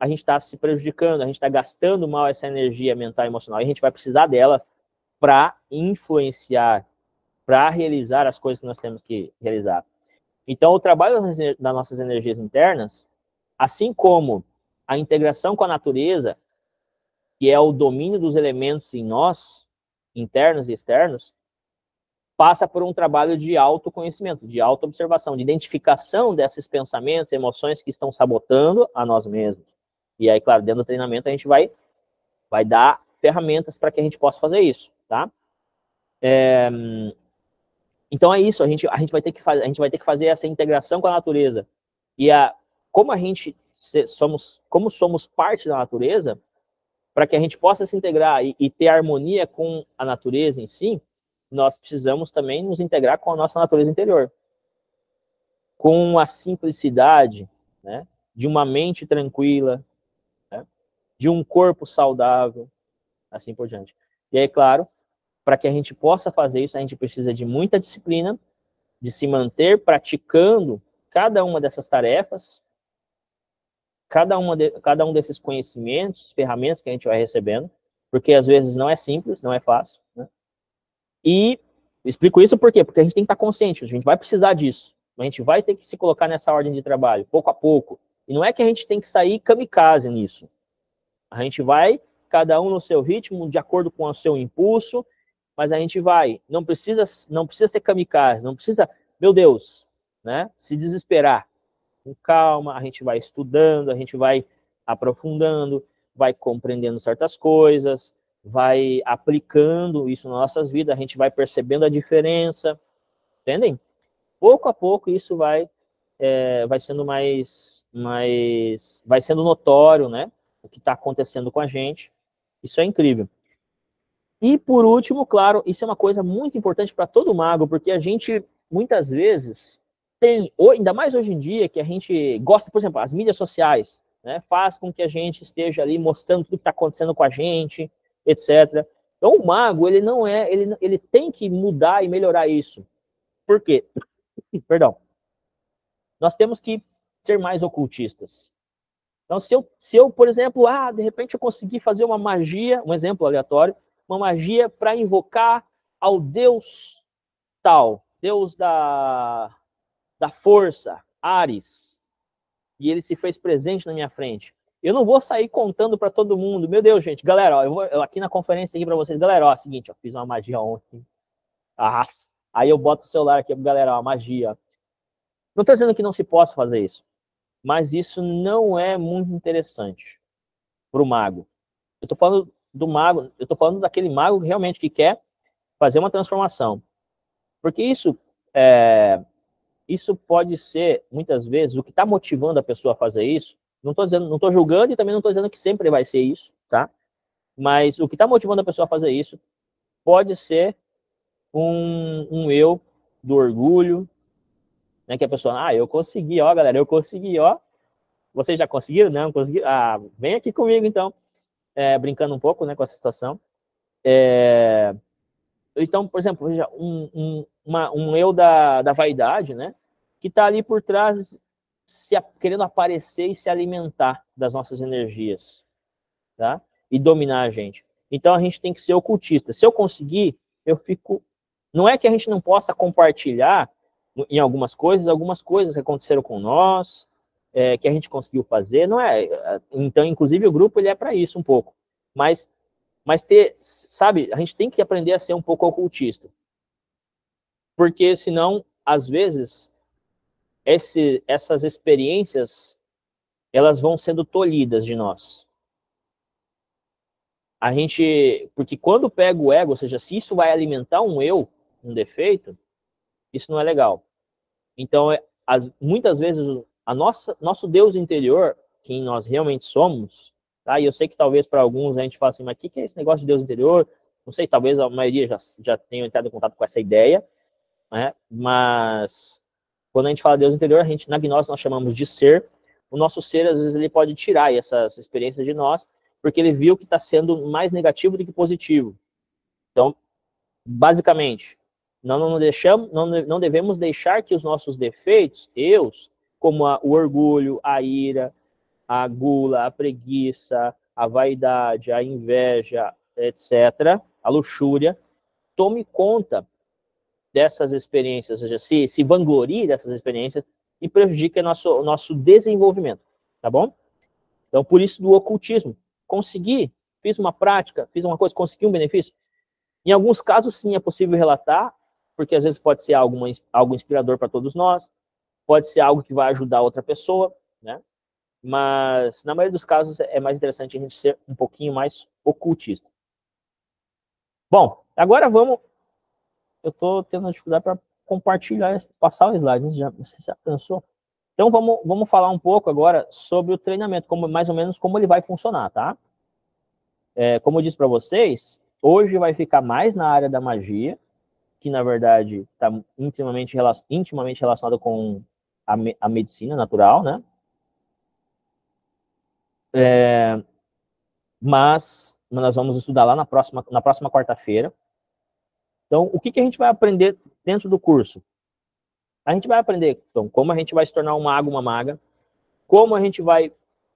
está se prejudicando, a gente está gastando mal essa energia mental e emocional, e a gente vai precisar delas para influenciar, para realizar as coisas que nós temos que realizar. Então, o trabalho das nossas energias internas, assim como a integração com a natureza, que é o domínio dos elementos em nós, internos e externos, passa por um trabalho de autoconhecimento, de autoobservação, de identificação desses pensamentos, emoções que estão sabotando a nós mesmos. E aí, claro, dentro do treinamento a gente vai dar ferramentas para que a gente possa fazer isso, tá? Então é isso, a gente vai ter que fazer essa integração com a natureza. E como somos parte da natureza, para que a gente possa se integrar e ter harmonia com a natureza em si, nós precisamos também nos integrar com a nossa natureza interior. Com a simplicidade, né, de uma mente tranquila, né, de um corpo saudável, assim por diante. E aí, claro, para que a gente possa fazer isso, a gente precisa de muita disciplina, de se manter praticando cada uma dessas tarefas, cada um desses conhecimentos, ferramentas que a gente vai recebendo, porque às vezes não é simples, não é fácil, né? E explico isso por quê? Porque a gente tem que estar consciente, a gente vai precisar disso. A gente vai ter que se colocar nessa ordem de trabalho, pouco a pouco. E não é que a gente tem que sair kamikaze nisso. A gente vai, cada um no seu ritmo, de acordo com o seu impulso, mas a gente vai. Não precisa ser kamikaze, não precisa, meu Deus, né, se desesperar. Com calma, a gente vai estudando, a gente vai aprofundando, vai compreendendo certas coisas, vai aplicando isso nas nossas vidas, a gente vai percebendo a diferença, entendem? Pouco a pouco isso vai sendo vai sendo notório, né? O que está acontecendo com a gente. Isso é incrível. E por último, claro, isso é uma coisa muito importante para todo mago, porque a gente muitas vezes tem, ainda mais hoje em dia, que a gente gosta, por exemplo, as mídias sociais, né, faz com que a gente esteja ali mostrando tudo que está acontecendo com a gente, etc. Então o mago, ele não é, ele tem que mudar e melhorar isso. Por quê? Perdão. Nós temos que ser mais ocultistas. Então, se eu, por exemplo, de repente eu consegui fazer uma magia, um exemplo aleatório, uma magia para invocar ao Deus tal, Deus da força, Ares, e ele se fez presente na minha frente. Eu não vou sair contando para todo mundo, meu Deus, gente, galera, ó, eu aqui na conferência aqui para vocês, galera, ó, é o seguinte, ó, fiz uma magia ontem, aí eu boto o celular aqui, galera, ó, magia. Não estou dizendo que não se possa fazer isso, mas isso não é muito interessante para o mago. Eu estou falando do mago, eu estou falando daquele mago realmente que quer fazer uma transformação. Porque isso pode ser, muitas vezes, o que está motivando a pessoa a fazer isso. Não estou dizendo, não estou julgando e também não estou dizendo que sempre vai ser isso, tá? Mas o que está motivando a pessoa a fazer isso pode ser um eu do orgulho, né? Que a pessoa, eu consegui, ó, galera, eu consegui, ó. Vocês já conseguiram? Não, conseguiram? Vem aqui comigo, então. Brincando um pouco, né, com essa situação. Então, por exemplo, veja, um eu da vaidade, né, que está ali por trás, querendo aparecer e se alimentar das nossas energias, tá? E dominar a gente. Então, a gente tem que ser ocultista. Se eu conseguir, eu fico... Não é que a gente não possa compartilhar em algumas coisas que aconteceram com nós, que a gente conseguiu fazer, não é? Então, inclusive, o grupo ele é para isso um pouco. Mas sabe, a gente tem que aprender a ser um pouco ocultista. Porque senão, às vezes, essas experiências, elas vão sendo tolhidas de nós. Porque quando pega o ego, ou seja, se isso vai alimentar um eu, um defeito, isso não é legal. Então, muitas vezes, nosso Deus interior, quem nós realmente somos, tá? E eu sei que talvez para alguns a gente fale assim, mas o que é esse negócio de Deus interior? Não sei, talvez a maioria já tenha entrado em contato com essa ideia, né? Mas quando a gente fala de Deus interior, na gnose nós chamamos de ser. O nosso ser, às vezes, ele pode tirar essas experiências de nós, porque ele viu que está sendo mais negativo do que positivo. Então, basicamente, não devemos deixar que os nossos defeitos, como o orgulho, a ira, a gula, a preguiça, a vaidade, a inveja, etc., a luxúria, tome conta dessas experiências, ou seja, se vanglorie dessas experiências e prejudique o nosso desenvolvimento, tá bom? Então, por isso do ocultismo. Fiz uma prática, fiz uma coisa, consegui um benefício. Em alguns casos, sim, é possível relatar, porque às vezes pode ser algo inspirador para todos nós, pode ser algo que vai ajudar outra pessoa, né? Mas, na maioria dos casos, é mais interessante a gente ser um pouquinho mais ocultista. Bom, agora eu estou tendo dificuldade para compartilhar, passar o slide, você já pensou? Então, vamos falar um pouco agora sobre o treinamento, mais ou menos como ele vai funcionar, tá? Como eu disse para vocês, hoje vai ficar mais na área da magia, que na verdade está intimamente relacionado com a medicina natural, né? Mas nós vamos estudar lá na próxima quarta-feira. Então, o que a gente vai aprender dentro do curso? A gente vai aprender, então, como a gente vai se tornar um mago, uma maga, como a gente vai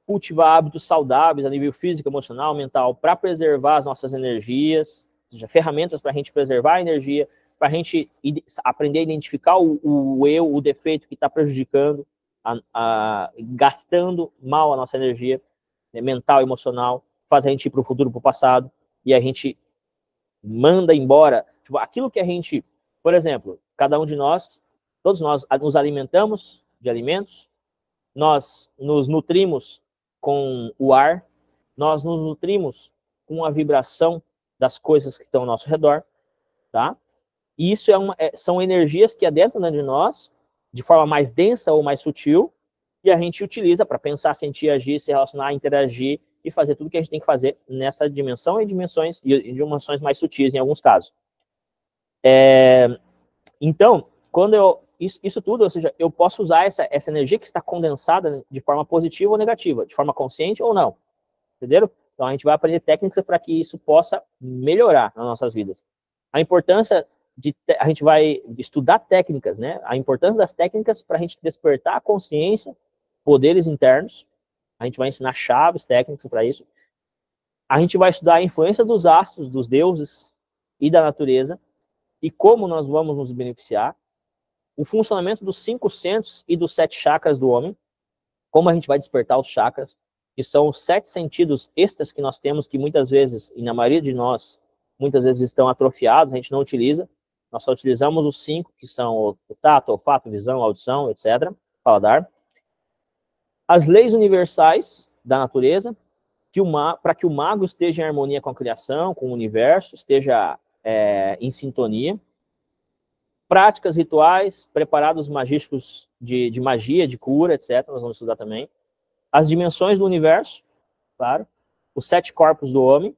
cultivar hábitos saudáveis a nível físico, emocional, mental, para preservar as nossas energias, ou seja, ferramentas para a gente preservar a energia, para a gente aprender a identificar o eu, o defeito que está prejudicando, gastando mal a nossa energia, né, mental, emocional, faz a gente ir para o futuro, para o passado, e a gente manda embora tipo, aquilo que a gente, por exemplo, cada um de nós, todos nós nos alimentamos de alimentos, nós nos nutrimos com o ar, nós nos nutrimos com a vibração das coisas que estão ao nosso redor, tá? E isso são energias que adentram dentro de nós, de forma mais densa ou mais sutil, e a gente utiliza para pensar, sentir, agir, se relacionar, interagir e fazer tudo que a gente tem que fazer nessa dimensão e dimensões mais sutis em alguns casos. Então, quando isso tudo, ou seja, eu posso usar essa energia que está condensada de forma positiva ou negativa, de forma consciente ou não, entenderam? Então, a gente vai aprender técnicas para que isso possa melhorar nas nossas vidas. A importância a gente vai estudar técnicas, né? A importância das técnicas para a gente despertar a consciência, poderes internos. A gente vai ensinar chaves técnicas para isso. A gente vai estudar a influência dos astros, dos deuses e da natureza e como nós vamos nos beneficiar. O funcionamento dos 5 centros e dos 7 chakras do homem. Como a gente vai despertar os chakras, que são os 7 sentidos extras que nós temos, que muitas vezes, e na maioria de nós, muitas vezes estão atrofiados, a gente não utiliza. Nós só utilizamos os 5, que são o tato, olfato, visão, audição, etc., paladar. As leis universais da natureza, para que o mago esteja em harmonia com a criação, com o universo, esteja em sintonia. Práticas rituais, preparados magísticos de magia, de cura, etc., nós vamos estudar também. As dimensões do universo, claro. Os 7 corpos do homem.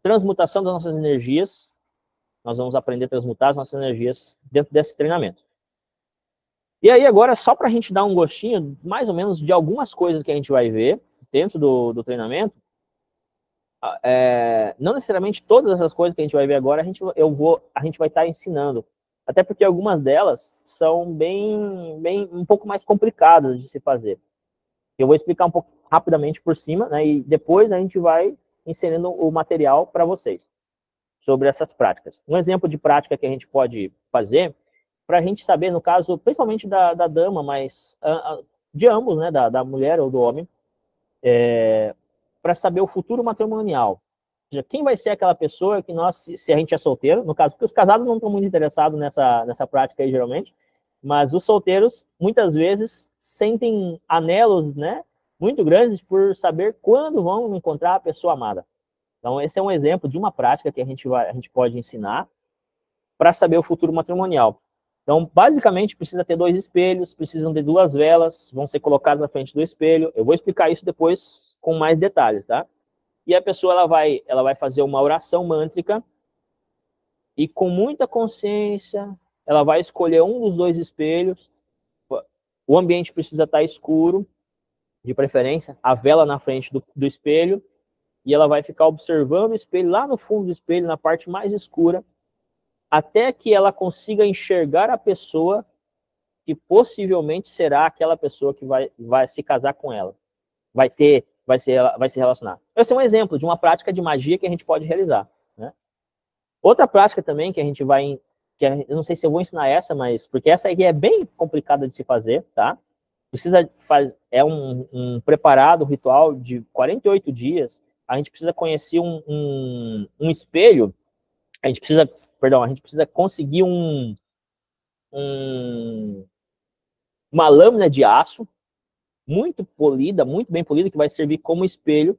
Transmutação das nossas energias. Nós vamos aprender a transmutar as nossas energias dentro desse treinamento. E aí agora, só para a gente dar um gostinho, mais ou menos, de algumas coisas que a gente vai ver dentro do treinamento, não necessariamente todas essas coisas que a gente vai ver agora, a gente vai estar ensinando. Até porque algumas delas são bem um pouco mais complicadas de se fazer. Eu vou explicar um pouco rapidamente por cima, né, e depois a gente vai inserindo o material para vocês sobre essas práticas. Um exemplo de prática que a gente pode fazer, para a gente saber, no caso, principalmente da dama, mas de ambos, né, da mulher ou do homem, para saber o futuro matrimonial. Ou seja, quem vai ser aquela pessoa que nós, se a gente é solteiro, no caso, porque os casados não estão muito interessados nessa prática aí, geralmente, mas os solteiros, muitas vezes, sentem anelos, né, muito grandes por saber quando vão encontrar a pessoa amada. Então, esse é um exemplo de uma prática que a gente pode ensinar para saber o futuro matrimonial. Então, basicamente, precisa ter 2 espelhos, precisam de 2 velas, vão ser colocadas na frente do espelho. Eu vou explicar isso depois com mais detalhes, tá? E a pessoa ela vai fazer uma oração mântrica e com muita consciência ela vai escolher um dos 2 espelhos. O ambiente precisa estar escuro, de preferência, a vela na frente do espelho, e ela vai ficar observando o espelho lá no fundo do espelho, na parte mais escura, até que ela consiga enxergar a pessoa que possivelmente será aquela pessoa que vai se casar com ela. Vai se relacionar. Esse é um exemplo de uma prática de magia que a gente pode realizar, né? Outra prática também que a gente vai... eu não sei se eu vou ensinar essa, mas... porque essa aqui é bem complicada de se fazer, tá? É um preparado ritual de 48 dias. A gente precisa conhecer um espelho. A gente precisa conseguir uma lâmina de aço muito polida, muito bem polida, que vai servir como espelho.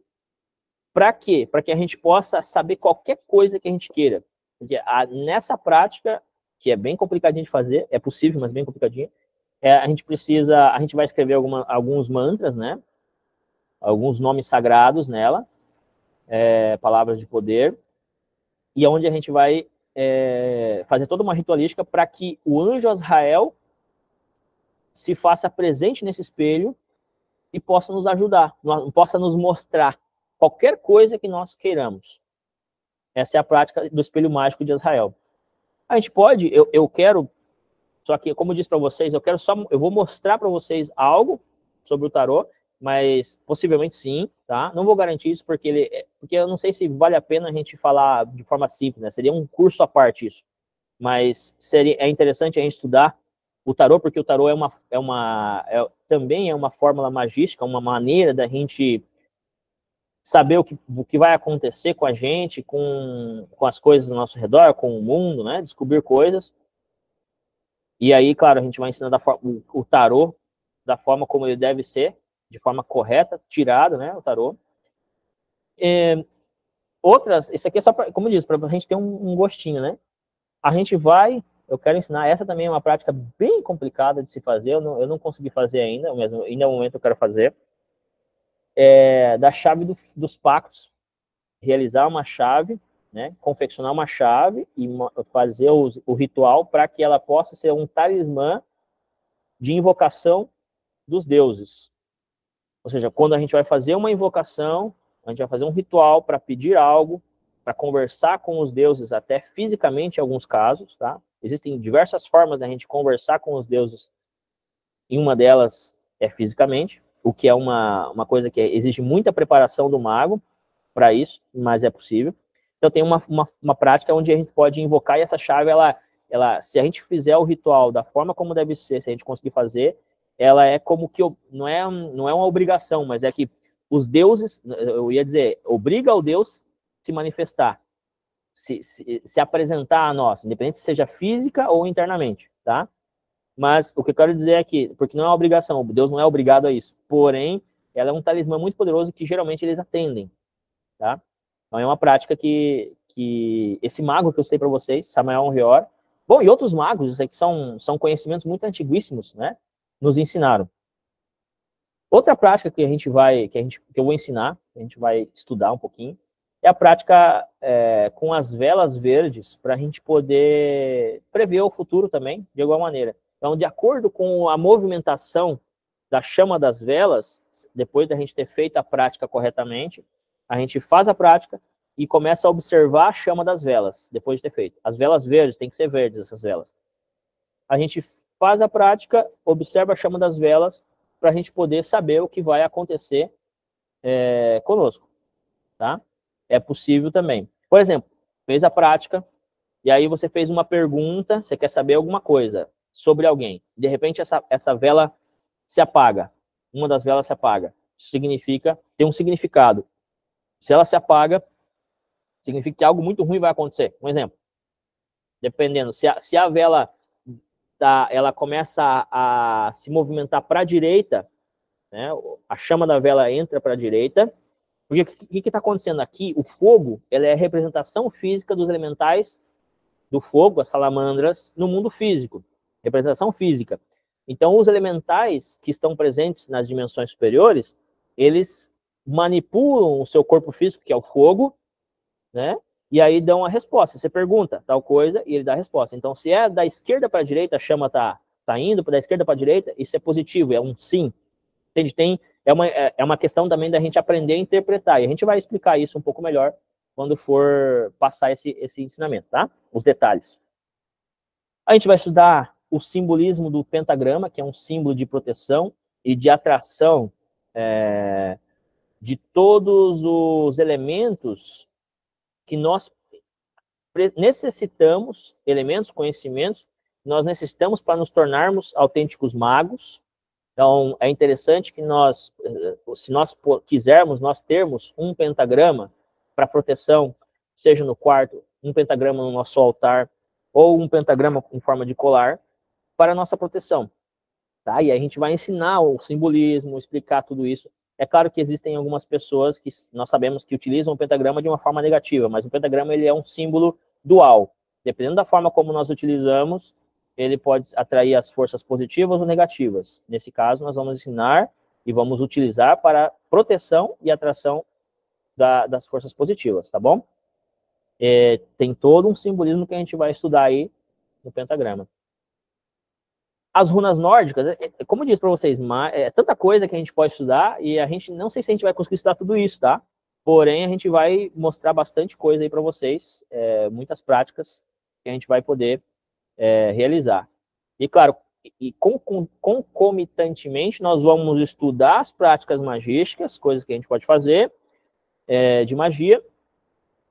Para quê? Para que a gente possa saber qualquer coisa que a gente queira. Porque nessa prática, que é bem complicadinha de fazer, é possível, mas bem complicadinha, a gente vai escrever alguns mantras, né? Alguns nomes sagrados nela, palavras de poder, e onde a gente vai fazer toda uma ritualística para que o anjo Azrael se faça presente nesse espelho e possa nos ajudar, possa nos mostrar qualquer coisa que nós queiramos. Essa é a prática do espelho mágico de Azrael. A gente pode, eu quero, só que, como eu disse para vocês, eu vou mostrar para vocês algo sobre o tarô, mas possivelmente sim, tá? Não vou garantir isso porque eu não sei se vale a pena a gente falar de forma simples, né? Seria um curso à parte isso. Mas é interessante a gente estudar o tarô, porque o tarô também é uma fórmula magística, uma maneira da gente saber o que vai acontecer com a gente, com as coisas ao nosso redor, com o mundo, né? Descobrir coisas. E aí, claro, a gente vai ensinar o tarô da forma como ele deve ser, de forma correta, tirado, né? O tarô. Isso aqui é só, como eu disse, para a gente ter um gostinho, né? A gente eu quero ensinar, essa também é uma prática bem complicada de se fazer, eu não consegui fazer ainda, mas ainda no momento eu quero fazer, da chave dos pactos, realizar uma chave, né, confeccionar uma chave e fazer o ritual para que ela possa ser um talismã de invocação dos deuses. Ou seja, quando a gente vai fazer uma invocação, a gente vai fazer um ritual para pedir algo, para conversar com os deuses, até fisicamente em alguns casos, tá? Existem diversas formas da gente conversar com os deuses, e uma delas é fisicamente, o que é uma coisa que exige muita preparação do mago para isso, mas é possível. Então tem uma prática onde a gente pode invocar, e essa chave, se a gente fizer o ritual da forma como deve ser, se a gente conseguir fazer, ela é como que, não é uma obrigação, mas é que os deuses, eu ia dizer, obriga o Deus se manifestar, se apresentar a nós, independente se seja física ou internamente, tá? Mas o que eu quero dizer é que, porque não é uma obrigação, Deus não é obrigado a isso, porém, ela é um talismã muito poderoso que geralmente eles atendem, tá? Então é uma prática que esse mago que eu citei para vocês, Samael Aun-Weor, bom, e outros magos, isso aqui são conhecimentos muito antiguíssimos, né? Nos ensinaram. Outra prática que eu vou ensinar, que a gente vai estudar um pouquinho, é a prática com as velas verdes, para a gente poder prever o futuro também, de alguma maneira. Então, de acordo com a movimentação da chama das velas, depois da gente ter feito a prática corretamente, a gente faz a prática e começa a observar a chama das velas, depois de ter feito. As velas verdes, tem que ser verdes essas velas. A gente faz a prática, observa a chama das velas, para a gente poder saber o que vai acontecer conosco, tá? É possível também. Por exemplo, fez a prática, e aí você fez uma pergunta, você quer saber alguma coisa sobre alguém. De repente, essa vela se apaga. Uma das velas se apaga. Isso tem um significado. Se ela se apaga, significa que algo muito ruim vai acontecer. Um exemplo. Dependendo, se a vela ela começa a se movimentar para a direita, né, a chama da vela entra para a direita, porque o que está acontecendo aqui? O fogo, ela é a representação física dos elementais do fogo, as salamandras, no mundo físico. Representação física. Então, os elementais que estão presentes nas dimensões superiores, eles manipulam o seu corpo físico, que é o fogo, né? E aí dão a resposta. Você pergunta tal coisa e ele dá a resposta. Então, se é da esquerda para a direita, a chama tá indo da esquerda para a direita, isso é positivo, é um sim. Entende? É uma questão também da gente aprender a interpretar. E a gente vai explicar isso um pouco melhor quando for passar esse ensinamento, tá? Os detalhes. A gente vai estudar o simbolismo do pentagrama, que é um símbolo de proteção e de atração de todos os elementos que nós necessitamos, elementos, conhecimentos, nós necessitamos para nos tornarmos autênticos magos. Então, é interessante que se nós quisermos, nós termos um pentagrama para proteção, seja no quarto, um pentagrama no nosso altar, ou um pentagrama em forma de colar, para a nossa proteção. Tá? E a gente vai ensinar o simbolismo, explicar tudo isso. É claro que existem algumas pessoas que nós sabemos que utilizam o pentagrama de uma forma negativa, mas o pentagrama ele é um símbolo dual. Dependendo da forma como nós utilizamos, ele pode atrair as forças positivas ou negativas. Nesse caso, nós vamos ensinar e vamos utilizar para proteção e atração das forças positivas, tá bom? Tem todo um simbolismo que a gente vai estudar aí no pentagrama. As runas nórdicas, como eu disse para vocês, é tanta coisa que a gente pode estudar e a gente não sei se a gente vai conseguir estudar tudo isso, tá? Porém, a gente vai mostrar bastante coisa aí para vocês, muitas práticas que a gente vai poder realizar. E, claro, concomitantemente, nós vamos estudar as práticas magísticas, coisas que a gente pode fazer de magia,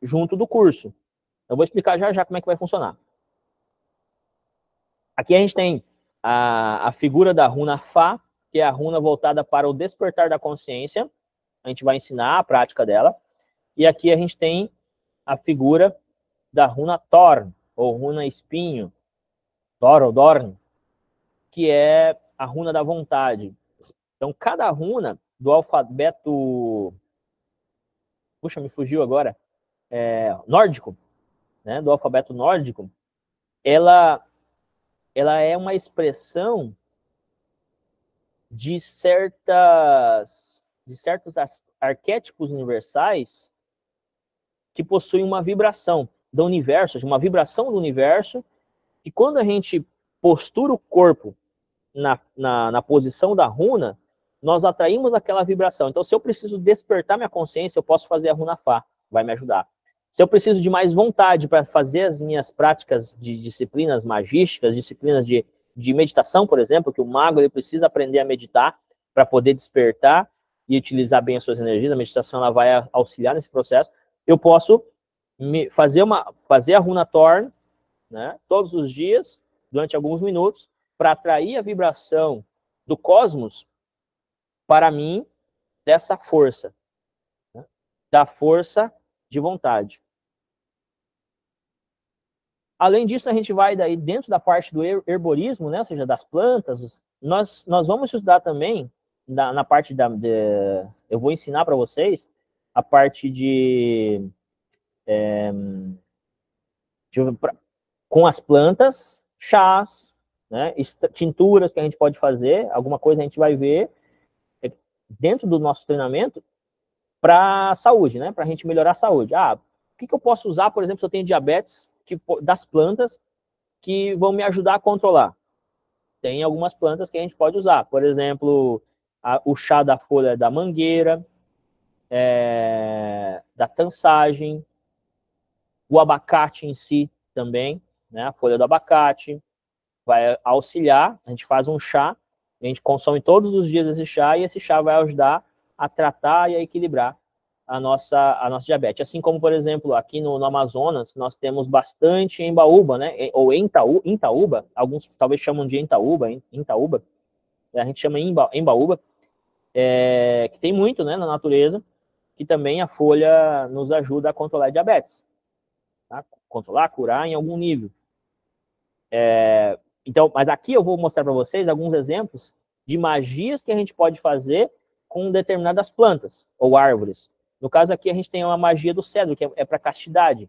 junto do curso. Eu vou explicar já já como é que vai funcionar. Aqui a gente tem a figura da runa Fá, que é a runa voltada para o despertar da consciência. A gente vai ensinar a prática dela. E aqui a gente tem a figura da runa Thorn, ou runa Espinho, Thor ou Dorn, que é a runa da vontade. Então, cada runa do alfabeto... Puxa, me fugiu agora. Nórdico, né? Do alfabeto nórdico, ela é uma expressão de certos arquétipos universais que possuem uma vibração do universo, uma vibração do universo, e quando a gente postura o corpo na posição da runa, nós atraímos aquela vibração. Então, se eu preciso despertar minha consciência, eu posso fazer a runa Fá, vai me ajudar. Se eu preciso de mais vontade para fazer as minhas práticas de disciplinas magísticas, disciplinas de meditação, por exemplo, que o mago ele precisa aprender a meditar para poder despertar e utilizar bem as suas energias, a meditação ela vai auxiliar nesse processo, eu posso fazer a runa Thorn, né, todos os dias, durante alguns minutos, para atrair a vibração do cosmos para mim dessa força, né, da força de vontade. Além disso, a gente vai daí dentro da parte do herborismo, né, ou seja, das plantas, nós vamos estudar também na parte eu vou ensinar para vocês a parte com as plantas, chás, né, tinturas que a gente pode fazer, alguma coisa a gente vai ver dentro do nosso treinamento para a saúde, né, para a gente melhorar a saúde. O que eu posso usar, por exemplo, se eu tenho diabetes, das plantas que vão me ajudar a controlar? Tem algumas plantas que a gente pode usar, por exemplo, o chá da folha da mangueira, da tansagem, o abacate em si também, né, a folha do abacate, vai auxiliar, a gente faz um chá, a gente consome todos os dias esse chá, e esse chá vai ajudar a tratar e a equilibrar a nossa diabetes. Assim como, por exemplo, aqui no Amazonas, nós temos bastante embaúba, né? Ou entaúba, alguns talvez chamam de entaúba, a gente chama embaúba, que tem muito, né, na natureza, que também a folha nos ajuda a controlar a diabetes. Tá? Controlar, curar em algum nível. Então, mas aqui eu vou mostrar para vocês alguns exemplos de magias que a gente pode fazer com determinadas plantas ou árvores. No caso aqui, a gente tem uma magia do cedro, que é para castidade.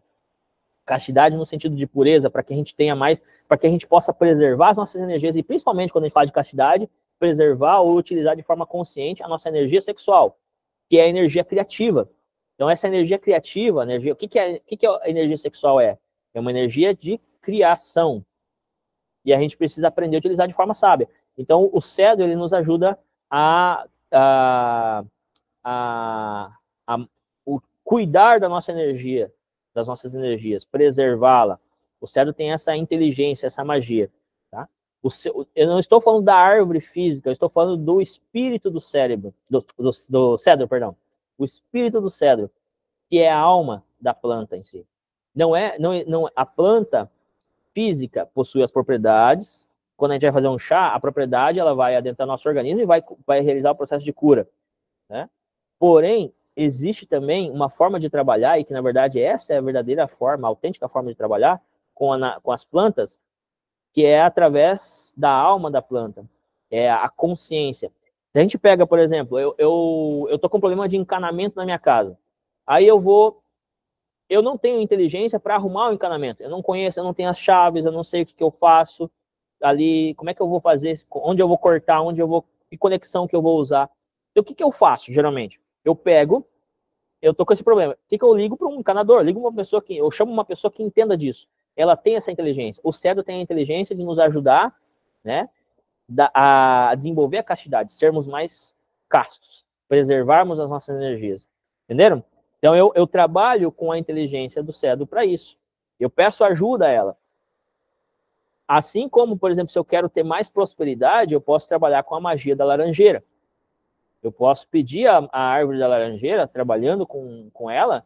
Castidade no sentido de pureza, para que a gente tenha mais, para que a gente possa preservar as nossas energias, e principalmente quando a gente fala de castidade, preservar ou utilizar de forma consciente a nossa energia sexual, que é a energia criativa. Então, essa energia criativa, o que a energia sexual é? É uma energia de criação. E a gente precisa aprender a utilizar de forma sábia. Então, o cedro, ele nos ajuda a cuidar da nossa energia, das nossas energias, preservá-la. O cedro tem essa inteligência, essa magia. Tá? Eu não estou falando da árvore física, eu estou falando do espírito do cérebro, do cedro, perdão. O espírito do cedro, que é a alma da planta em si. Não, a planta física possui as propriedades. Quando a gente vai fazer um chá, a propriedade ela vai adentrar nosso organismo e vai realizar o processo de cura. Né? Porém, existe também uma forma de trabalhar, e que na verdade essa é a verdadeira forma, a autêntica forma de trabalhar com as plantas, que é através da alma da planta, é a consciência. Se a gente pega, por exemplo, eu tô com um problema de encanamento na minha casa, aí eu não tenho inteligência para arrumar o encanamento, eu não conheço, eu não tenho as chaves, eu não sei o que eu faço ali, como é que eu vou fazer, onde eu vou cortar, que conexão que eu vou usar. Então, o que eu faço, geralmente? Eu tô com esse problema. O que eu ligo para um encanador? Eu chamo uma pessoa que entenda disso. Ela tem essa inteligência. O cedro tem a inteligência de nos ajudar, né, a desenvolver a castidade, sermos mais castos, preservarmos as nossas energias. Entenderam? Então, eu trabalho com a inteligência do cedro para isso. Eu peço ajuda a ela. Assim como, por exemplo, se eu quero ter mais prosperidade, eu posso trabalhar com a magia da laranjeira. Eu posso pedir a árvore da laranjeira, trabalhando com ela,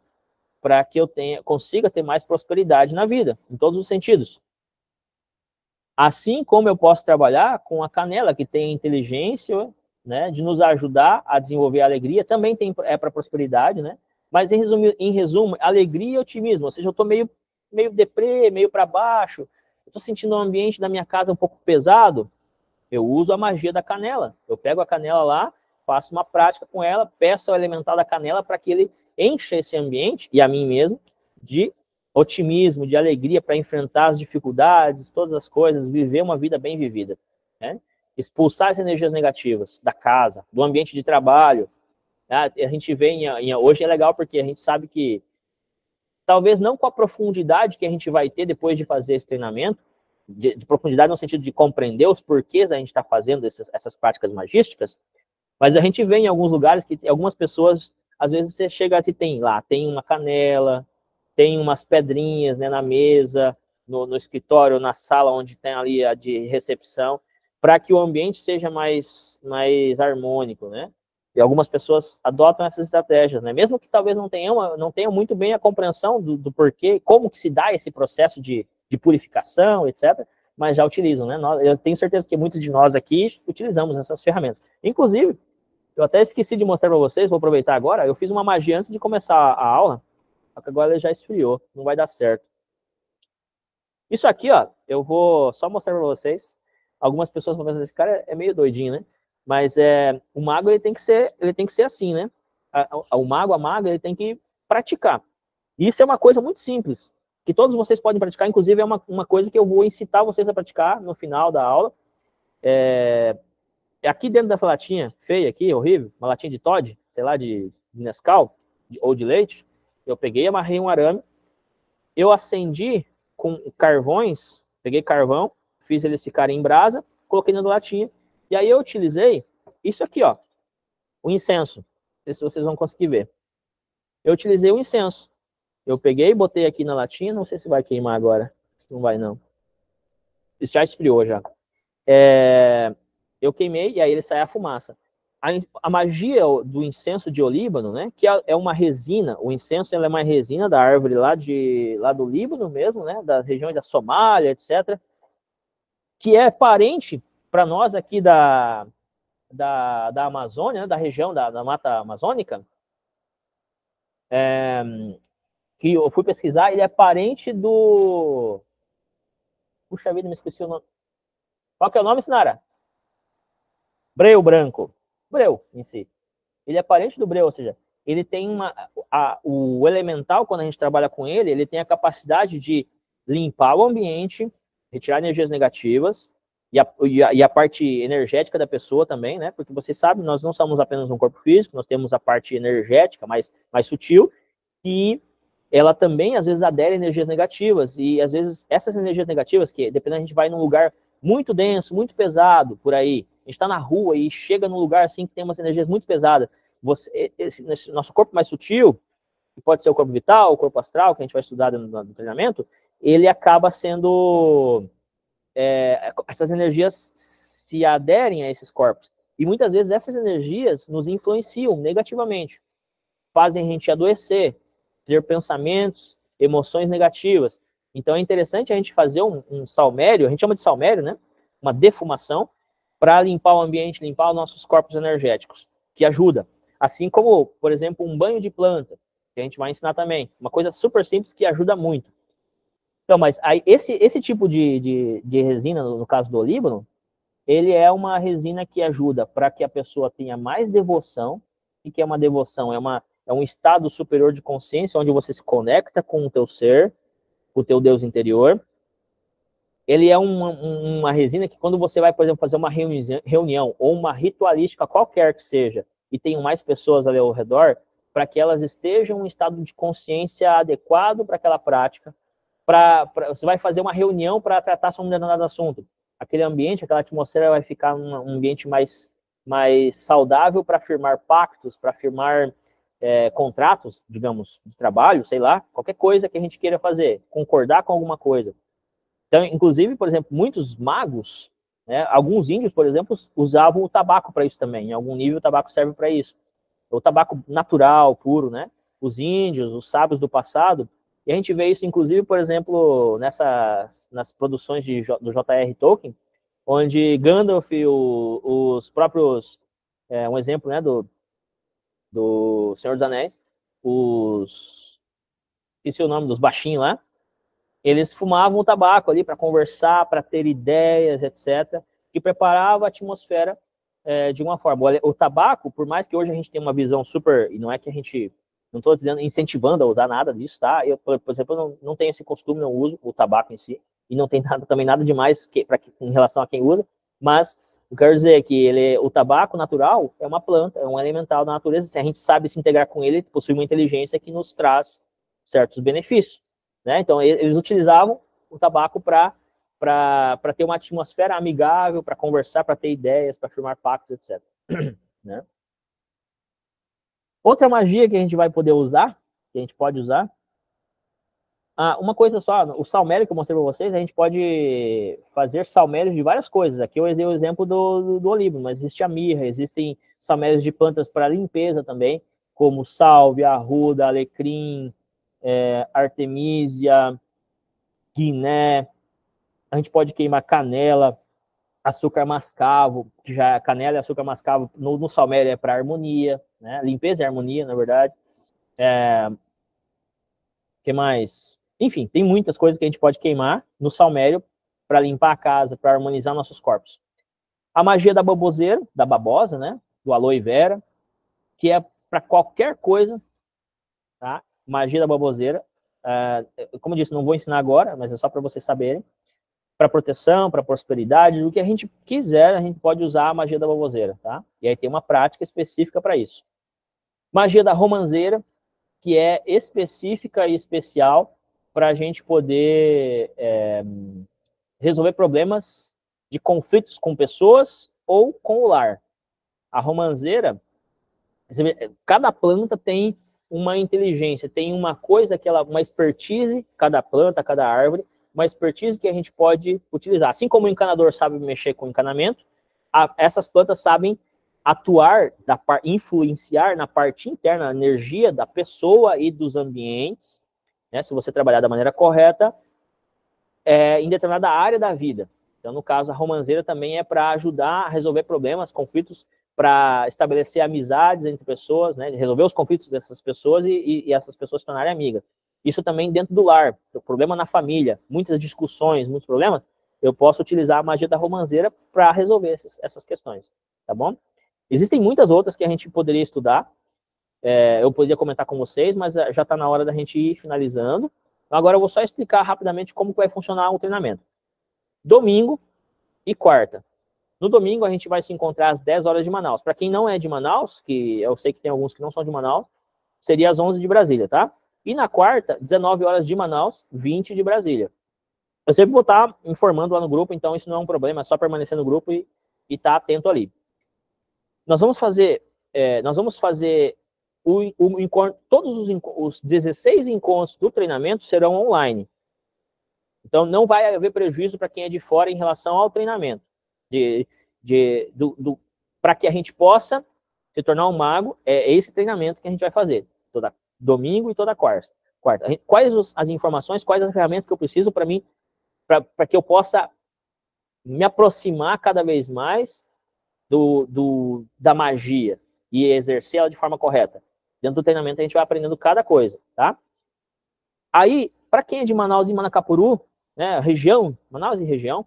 para que eu consiga ter mais prosperidade na vida, em todos os sentidos. Assim como eu posso trabalhar com a canela, que tem inteligência, né, de nos ajudar a desenvolver a alegria, também é para prosperidade, né? Mas em resumo, alegria e otimismo, ou seja, eu estou meio deprê, meio para baixo, eu estou sentindo o ambiente da minha casa um pouco pesado, eu uso a magia da canela. Eu pego a canela lá, faço uma prática com ela, peço ao elemental da canela para que ele encha esse ambiente, e a mim mesmo, de otimismo, de alegria para enfrentar as dificuldades, todas as coisas, viver uma vida bem vivida, né? Expulsar as energias negativas da casa, do ambiente de trabalho. A gente vê, hoje é legal porque a gente sabe que, talvez não com a profundidade que a gente vai ter depois de fazer esse treinamento, de profundidade no sentido de compreender os porquês a gente está fazendo essas práticas magísticas, mas a gente vê em alguns lugares que algumas pessoas, às vezes você chega e tem uma canela, tem umas pedrinhas, né, na mesa, no escritório, na sala onde tem ali a de recepção, para que o ambiente seja mais harmônico, né? E algumas pessoas adotam essas estratégias, né? Mesmo que talvez não tenham muito bem a compreensão do porquê, como que se dá esse processo de purificação, etc., mas já utilizam, né? Eu tenho certeza que muitos de nós aqui utilizamos essas ferramentas. Inclusive, eu até esqueci de mostrar para vocês, vou aproveitar agora, eu fiz uma magia antes de começar a aula, só que agora ele já esfriou, não vai dar certo. Isso aqui, ó, eu vou só mostrar para vocês. Algumas pessoas vão pensar, esse cara é meio doidinho, né? Mas o mago, ele tem que ser assim, né? O mago, a maga, ele tem que praticar. Isso é uma coisa muito simples, que todos vocês podem praticar, inclusive é uma coisa que eu vou incitar vocês a praticar no final da aula. Aqui dentro dessa latinha feia aqui, horrível, uma latinha de Toddy, sei lá, de Nescau, ou de leite, eu peguei, amarrei um arame, eu acendi com carvões, peguei carvão, fiz eles ficarem em brasa, coloquei na latinha, e aí eu utilizei isso aqui, ó, o incenso. Não sei se vocês vão conseguir ver. Eu utilizei o incenso. Eu peguei, botei aqui na latinha, não sei se vai queimar agora. Não vai, não. Isso já esfriou, já. Eu queimei, e aí ele sai a fumaça. A magia do incenso de olíbano, né, que é uma resina, o incenso é uma resina da árvore lá do Líbano mesmo, né, das regiões da Somália, etc., que é parente para nós aqui da Amazônia, né, da região da Mata Amazônica, que eu fui pesquisar, ele é parente do... Puxa vida, me esqueci o nome. Qual que é o nome, Sinara? Breu branco. Breu, em si. Ele é parente do breu, ou seja, ele tem o elemental, quando a gente trabalha com ele, ele tem a capacidade de limpar o ambiente, retirar energias negativas, e a parte energética da pessoa também, né? Porque você sabe, nós não somos apenas um corpo físico, nós temos a parte energética mais sutil, e ela também, às vezes, adere a energias negativas, e às vezes essas energias negativas, que dependendo, a gente vai num lugar muito denso, muito pesado, por aí, a gente está na rua e chega num lugar assim que tem umas energias muito pesadas, esse nosso corpo mais sutil, que pode ser o corpo vital, o corpo astral, que a gente vai estudar no treinamento, ele acaba sendo... essas energias se aderem a esses corpos. E muitas vezes essas energias nos influenciam negativamente, fazem a gente adoecer, ter pensamentos, emoções negativas. Então é interessante a gente fazer um salmério, a gente chama de salmério, né? Uma defumação, para limpar o ambiente, limpar os nossos corpos energéticos, que ajuda. Assim como, por exemplo, um banho de planta, que a gente vai ensinar também. Uma coisa super simples que ajuda muito. Então, mas aí, esse tipo de resina, no caso do olíbano, ele é uma resina que ajuda para que a pessoa tenha mais devoção. O que é uma devoção? É um estado superior de consciência, onde você se conecta com o teu ser, com o teu Deus interior. Ele é uma resina que, quando você vai, por exemplo, fazer uma reunião ou uma ritualística qualquer que seja, e tem mais pessoas ali ao redor, para que elas estejam em um estado de consciência adequado para aquela prática. Você vai fazer uma reunião para tratar sobre um determinado assunto. Aquele ambiente, aquela atmosfera vai ficar um ambiente mais saudável para firmar pactos, para firmar contratos, digamos, de trabalho, sei lá, qualquer coisa que a gente queira fazer, concordar com alguma coisa. Então, inclusive, por exemplo, muitos magos, né, alguns índios, por exemplo, usavam o tabaco para isso também. Em algum nível, o tabaco serve para isso. O tabaco natural, puro, né? Os índios, os sábios do passado. E a gente vê isso, inclusive, por exemplo, nas produções do J.R. Tolkien, onde Gandalf e os próprios, um exemplo, né, do Senhor dos Anéis, esqueci o nome dos baixinhos lá, eles fumavam o tabaco ali para conversar, para ter ideias, etc., que preparava a atmosfera de uma forma. O tabaco, por mais que hoje a gente tenha uma visão super, e não é que a gente, não estou dizendo incentivando a usar nada disso, tá? Eu, por exemplo, não tenho esse costume, não uso o tabaco em si, e não tem também nada demais em relação a quem usa, mas eu quero dizer que o tabaco natural é uma planta, é um elemental da natureza, se a gente sabe se integrar com ele, possui uma inteligência que nos traz certos benefícios. Né? Então, eles utilizavam o tabaco para ter uma atmosfera amigável, para conversar, para ter ideias, para firmar pactos, etc. Né? Outra magia que a gente vai poder usar, que a gente pode usar, uma coisa só, o salmério que eu mostrei para vocês, a gente pode fazer salmérios de várias coisas. Aqui eu usei o exemplo do olíbano, mas existe a mirra, existem salmérios de plantas para limpeza também, como sálvia, arruda, alecrim, artemisia, guiné. A gente pode queimar canela, açúcar mascavo, que já canela e açúcar mascavo no salmério é para harmonia, né? Limpeza e harmonia, na verdade. Que mais? Enfim, tem muitas coisas que a gente pode queimar no salmério para limpar a casa, para harmonizar nossos corpos. A magia da baboseira, da babosa, né? Do aloe vera, que é para qualquer coisa, tá? Magia da baboseira. Como eu disse, não vou ensinar agora, mas é só para vocês saberem. Para proteção, para prosperidade, o que a gente quiser, a gente pode usar a magia da baboseira, tá? E aí tem uma prática específica para isso. Magia da romanceira, que é específica e especial para a gente poder resolver problemas de conflitos com pessoas ou com o lar. A romanceira, cada planta tem uma inteligência, tem uma coisa que uma expertise, cada planta, cada árvore, uma expertise que a gente pode utilizar. Assim como o encanador sabe mexer com encanamento, essas plantas sabem atuar, influenciar na parte interna, na energia da pessoa e dos ambientes, né, se você trabalhar da maneira correta, em determinada área da vida. Então, no caso, a romanceira também é para ajudar a resolver problemas, conflitos, para estabelecer amizades entre pessoas, né, resolver os conflitos dessas pessoas e essas pessoas se tornarem amigas. Isso também dentro do lar, o problema na família, muitas discussões, muitos problemas, eu posso utilizar a magia da romanceira para resolver essas questões, tá bom? Existem muitas outras que a gente poderia estudar, eu poderia comentar com vocês, mas já está na hora da gente ir finalizando. Agora eu vou só explicar rapidamente como vai funcionar o treinamento. Domingo e quarta. No domingo a gente vai se encontrar às 10 horas de Manaus. Para quem não é de Manaus, que eu sei que tem alguns que não são de Manaus, seria às 11 de Brasília, tá? E na quarta, 19 horas de Manaus, 20 de Brasília. Eu sempre vou estar informando lá no grupo, então isso não é um problema, é só permanecer no grupo e estar atento ali. Nós vamos fazer todos os 16 encontros do treinamento serão online. Então, não vai haver prejuízo para quem é de fora em relação ao treinamento. Para que a gente possa se tornar um mago, é esse treinamento que a gente vai fazer. Toda domingo e toda quarta. Quais as informações, quais as ferramentas que eu preciso para mim, para que eu possa me aproximar cada vez mais da magia e exercer ela de forma correta. Dentro do treinamento a gente vai aprendendo cada coisa, tá? Aí, para quem é de Manaus e Manacapuru, né, região, Manaus e região,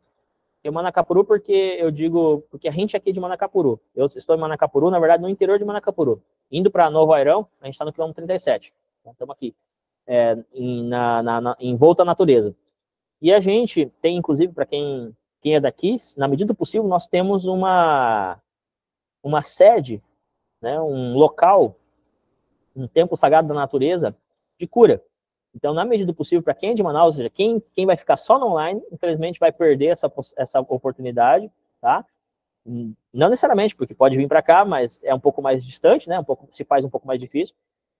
eu Manacapuru porque a gente aqui é de Manacapuru. Eu estou em Manacapuru, na verdade, no interior de Manacapuru. Indo para Novo Airão, a gente está no quilômetro 37. Estamos aqui, em volta à natureza. E a gente tem, inclusive, para quem é daqui, na medida do possível, nós temos uma sede, né, um local, um templo sagrado da natureza de cura. Então, na medida do possível, para quem é de Manaus, ou seja, quem vai ficar só no online, infelizmente vai perder essa oportunidade, tá? Não necessariamente, porque pode vir para cá, mas é um pouco mais distante, né? Se faz um pouco mais difícil.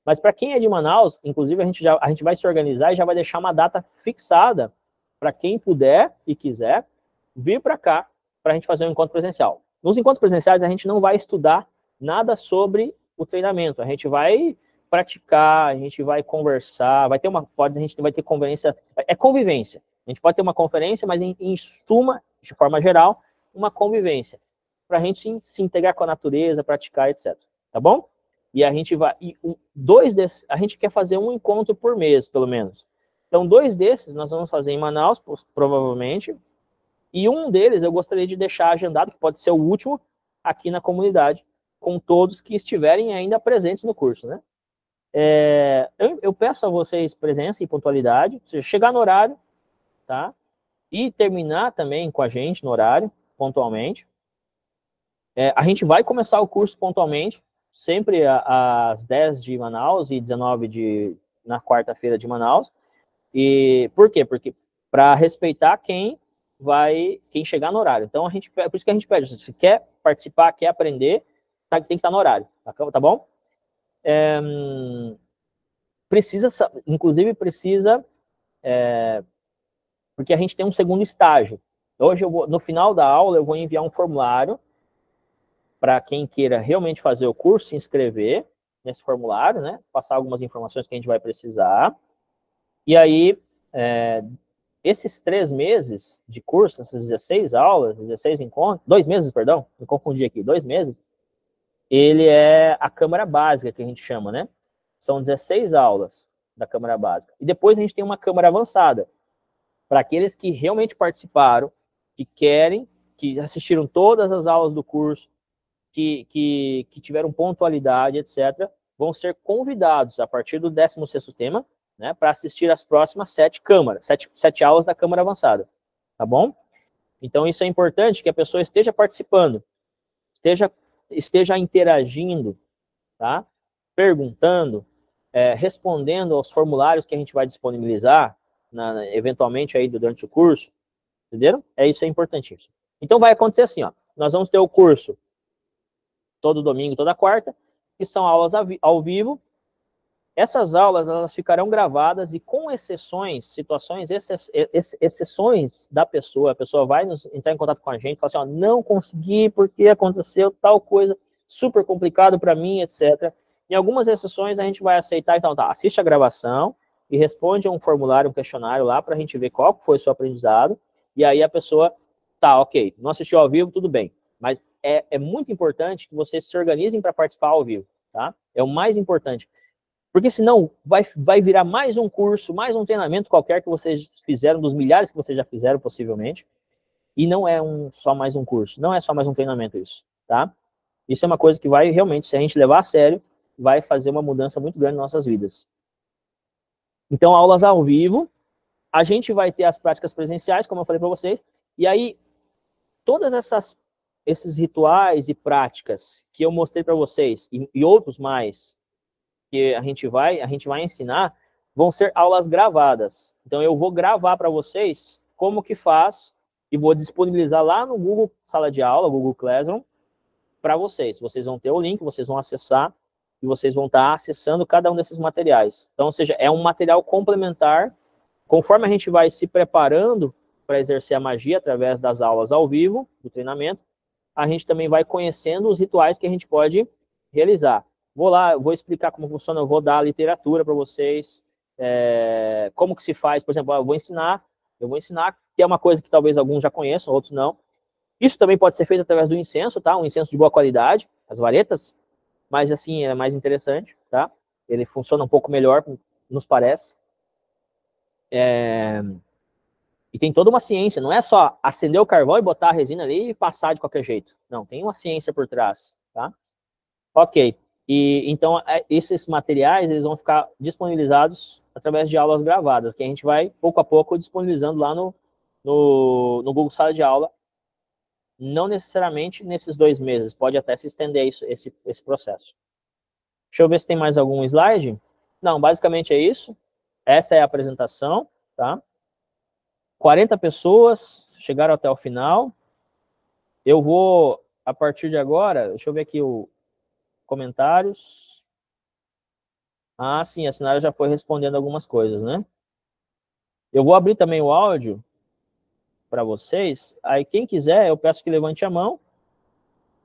Mas para quem é de Manaus, inclusive a gente vai se organizar e já vai deixar uma data fixada para quem puder e quiser vir para cá para a gente fazer um encontro presencial. Nos encontros presenciais, a gente não vai estudar nada sobre o treinamento. A gente vai praticar, a gente vai conversar, vai ter a gente vai ter convivência, é convivência. A gente pode ter uma conferência, mas em suma, de forma geral, uma convivência. Para a gente se integrar com a natureza, praticar, etc. Tá bom? E a gente vai. A gente quer fazer um encontro por mês, pelo menos. Então, 2 desses nós vamos fazer em Manaus, provavelmente. E um deles eu gostaria de deixar agendado, que pode ser o último, aqui na comunidade, com todos que estiverem ainda presentes no curso, né? Eu peço a vocês presença e pontualidade, ou seja, chegar no horário, tá? E terminar também com a gente no horário, pontualmente. A gente vai começar o curso pontualmente, sempre às 10 de Manaus e 19 na quarta-feira de Manaus. E por quê? Porque para respeitar quem chegar no horário. Então, por isso que a gente pede, se quer participar, quer aprender, tem que estar no horário, tá bom? Inclusive precisa, porque a gente tem um segundo estágio. Hoje, no final da aula, eu vou enviar um formulário para quem queira realmente fazer o curso, se inscrever nesse formulário, né? Passar algumas informações que a gente vai precisar. E aí, esses 3 meses de curso, essas 16 aulas, 16 encontros, 2 meses, perdão, me confundi aqui, 2 meses, ele é a Câmara Básica, que a gente chama, né? São 16 aulas da Câmara Básica. E depois a gente tem uma Câmara Avançada, para aqueles que realmente participaram, que querem, que assistiram todas as aulas do curso, que tiveram pontualidade, etc., vão ser convidados a partir do 16º tema, né, para assistir as próximas 7 aulas da Câmara Avançada, tá bom? Então, isso é importante, que a pessoa esteja participando, esteja interagindo, tá? Perguntando, respondendo aos formulários que a gente vai disponibilizar, eventualmente, aí durante o curso, entenderam? Isso é importantíssimo. Então, vai acontecer assim, ó, nós vamos ter o curso todo domingo, toda quarta, que são aulas ao vivo. Essas aulas, elas ficarão gravadas e com exceções da pessoa, a pessoa vai entrar em contato com a gente, falar assim, ó, não consegui porque aconteceu tal coisa super complicado para mim, etc. Em algumas exceções a gente vai aceitar, então tá, assiste a gravação e responde a um formulário, um questionário lá para a gente ver qual foi o seu aprendizado, e aí a pessoa, tá, ok, não assistiu ao vivo, tudo bem, mas é muito importante que vocês se organizem para participar ao vivo, tá? É o mais importante. Porque senão vai virar mais um curso, mais um treinamento qualquer que vocês fizeram, dos milhares que vocês já fizeram, possivelmente, e não é só mais um curso, não é só mais um treinamento isso, tá? Isso é uma coisa que vai realmente, se a gente levar a sério, vai fazer uma mudança muito grande nas nossas vidas. Então, aulas ao vivo, a gente vai ter as práticas presenciais, como eu falei para vocês, e aí, todas esses rituais e práticas que eu mostrei para vocês, e outros mais, que a gente vai ensinar, vão ser aulas gravadas. Então, eu vou gravar para vocês como que faz e vou disponibilizar lá no Google Sala de Aula, Google Classroom, para vocês. Vocês vão ter o link, vocês vão acessar e vocês vão estar acessando cada um desses materiais. Então, ou seja, é um material complementar. Conforme a gente vai se preparando para exercer a magia através das aulas ao vivo, do treinamento, a gente também vai conhecendo os rituais que a gente pode realizar. Vou explicar como funciona, eu vou dar a literatura para vocês, como que se faz, por exemplo, eu vou ensinar, que é uma coisa que talvez alguns já conheçam, outros não. Isso também pode ser feito através do incenso, tá? Um incenso de boa qualidade, as varetas, mas assim, é mais interessante, tá? Ele funciona um pouco melhor, nos parece. E tem toda uma ciência, não é só acender o carvão e botar a resina ali e passar de qualquer jeito. Não, tem uma ciência por trás, tá? Ok. E então esses materiais eles vão ficar disponibilizados através de aulas gravadas, que a gente vai pouco a pouco disponibilizando lá no Google Sala de Aula. Não necessariamente nesses 2 meses, pode até se estender esse processo. Deixa eu ver se tem mais algum slide. Não, basicamente é isso. Essa é a apresentação, tá? 40 pessoas chegaram até o final. Eu vou, a partir de agora, deixa eu ver aqui os comentários. Ah, sim, a Sinara já foi respondendo algumas coisas, né? Eu vou abrir também o áudio para vocês. Aí quem quiser, eu peço que levante a mão